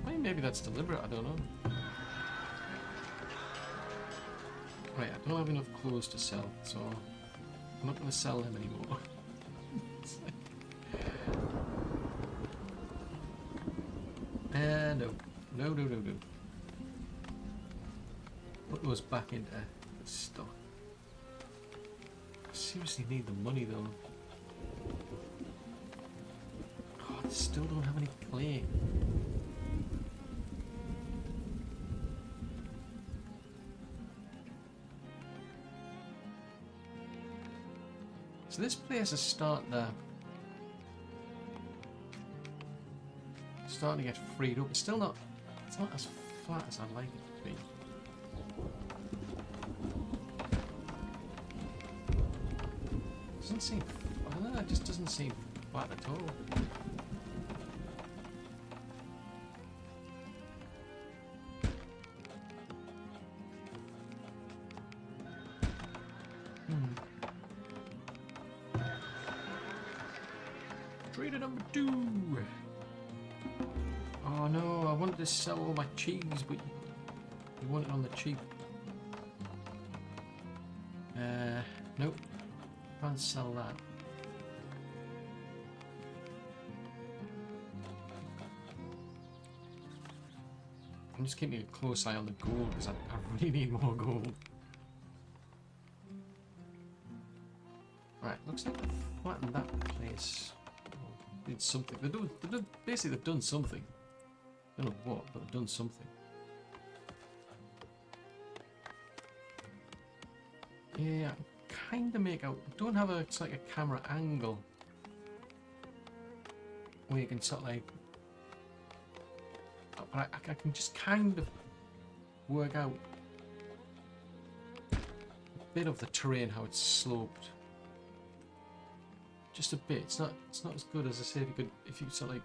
I mean, maybe that's deliberate, I don't know. Right, I don't have enough clothes to sell, so I'm not going to sell them anymore. No. Put those back into stock. I seriously need the money though. Oh, I still don't have any clay. So this place is starting to get freed up. It's not as flat as I'd like it to be. Doesn't seem, I don't know, it just doesn't seem flat at all. Trader number 2. Oh no, I wanted to sell all my cheese, but you want it on the cheap. Nope, can't sell that. I'm just keeping a close eye on the gold because I really need more gold. Right, looks like they've flattened that place. Did something. Basically, they've done something. I don't know what, but they've done something. Yeah, I kind of make out. Don't have it's like a camera angle where you can sort of like. But I can just kind of work out a bit of the terrain, how it's sloped. Just a bit. It's not as good as I say if you sort of like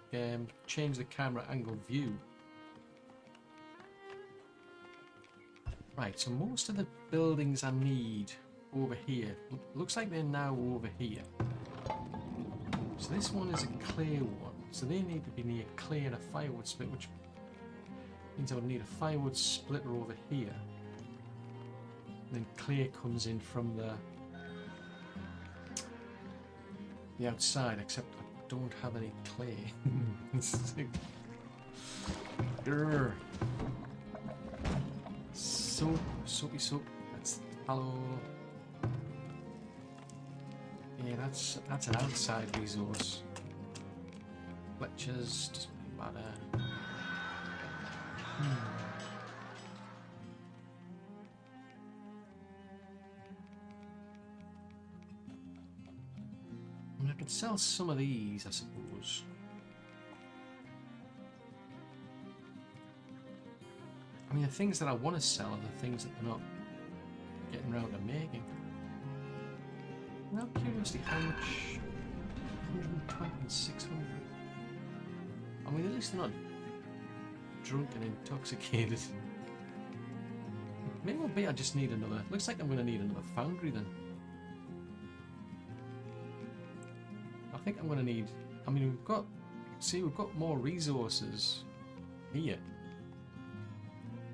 change the camera angle view. Right, so most of the buildings I need over here looks like they're now over here. So this one is a clear one. So they need to be near clear and a firewood split, which means I would need a firewood splitter over here. And then clear comes in from the the outside, except I don't have any clay. Grr. Soap, soapy soap. That's tallow. Yeah, that's an outside resource. Fletchers doesn't really matter. I mean, I could sell some of these, I suppose. I mean, the things that I want to sell are the things that they're not getting around to making. Now, curiously, how much? 120 and 600. I mean, at least they're not drunk and intoxicated. Maybe well be I just need another. Looks like I'm going to need another foundry then. I think I'm going to need. I mean, we've got. See, we've got more resources here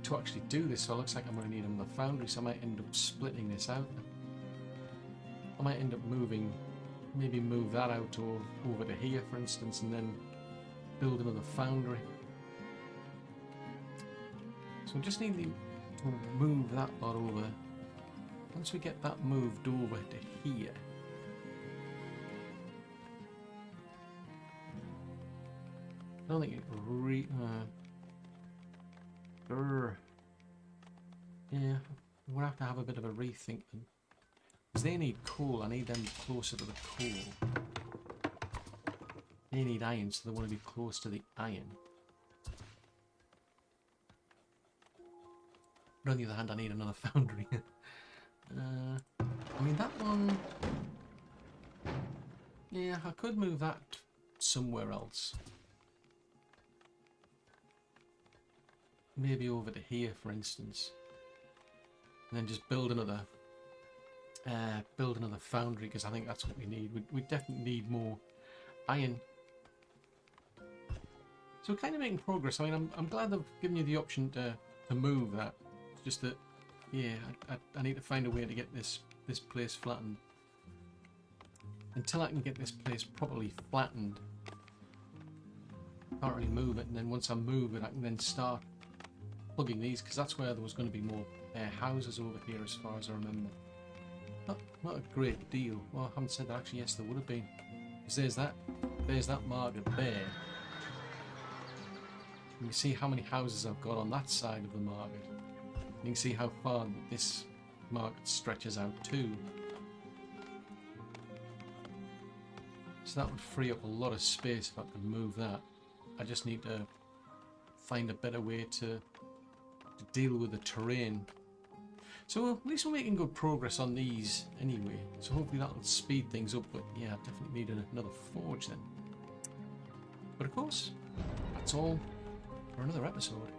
to actually do this, so it looks like I'm going to need another foundry, so I might end up splitting this out. I might end up moving, maybe move that out or over to here, for instance, and then build another foundry. So we just need to move that lot over. Once we get that moved over to here, I don't think it yeah, we'll have to have a bit of a rethink then. Because they need coal, I need them closer to the coal. They need iron, so they want to be close to the iron. But on the other hand, I need another foundry. I mean, that one... Yeah, I could move that somewhere else. Maybe over to here, for instance. And then just build another foundry, because I think that's what we need. We definitely need more iron. So we're kind of making progress. I mean, I'm glad they've given you the option to move that. It's just that, yeah, I need to find a way to get this place flattened. Until I can get this place properly flattened, I can't really move it. And then once I move it, I can then start plugging these, because that's where there was going to be more houses over here, as far as I remember. Not a great deal. Well, I haven't said that. Actually, yes, there would have been. Because there's that market there. And you see how many houses I've got on that side of the market. And you can see how far this market stretches out too. So that would free up a lot of space if I could move that. I just need to find a better way to deal with the terrain. So at least we're making good progress on these anyway. So hopefully that'll speed things up. But yeah, I definitely need another forge then. But of course, that's all for another episode.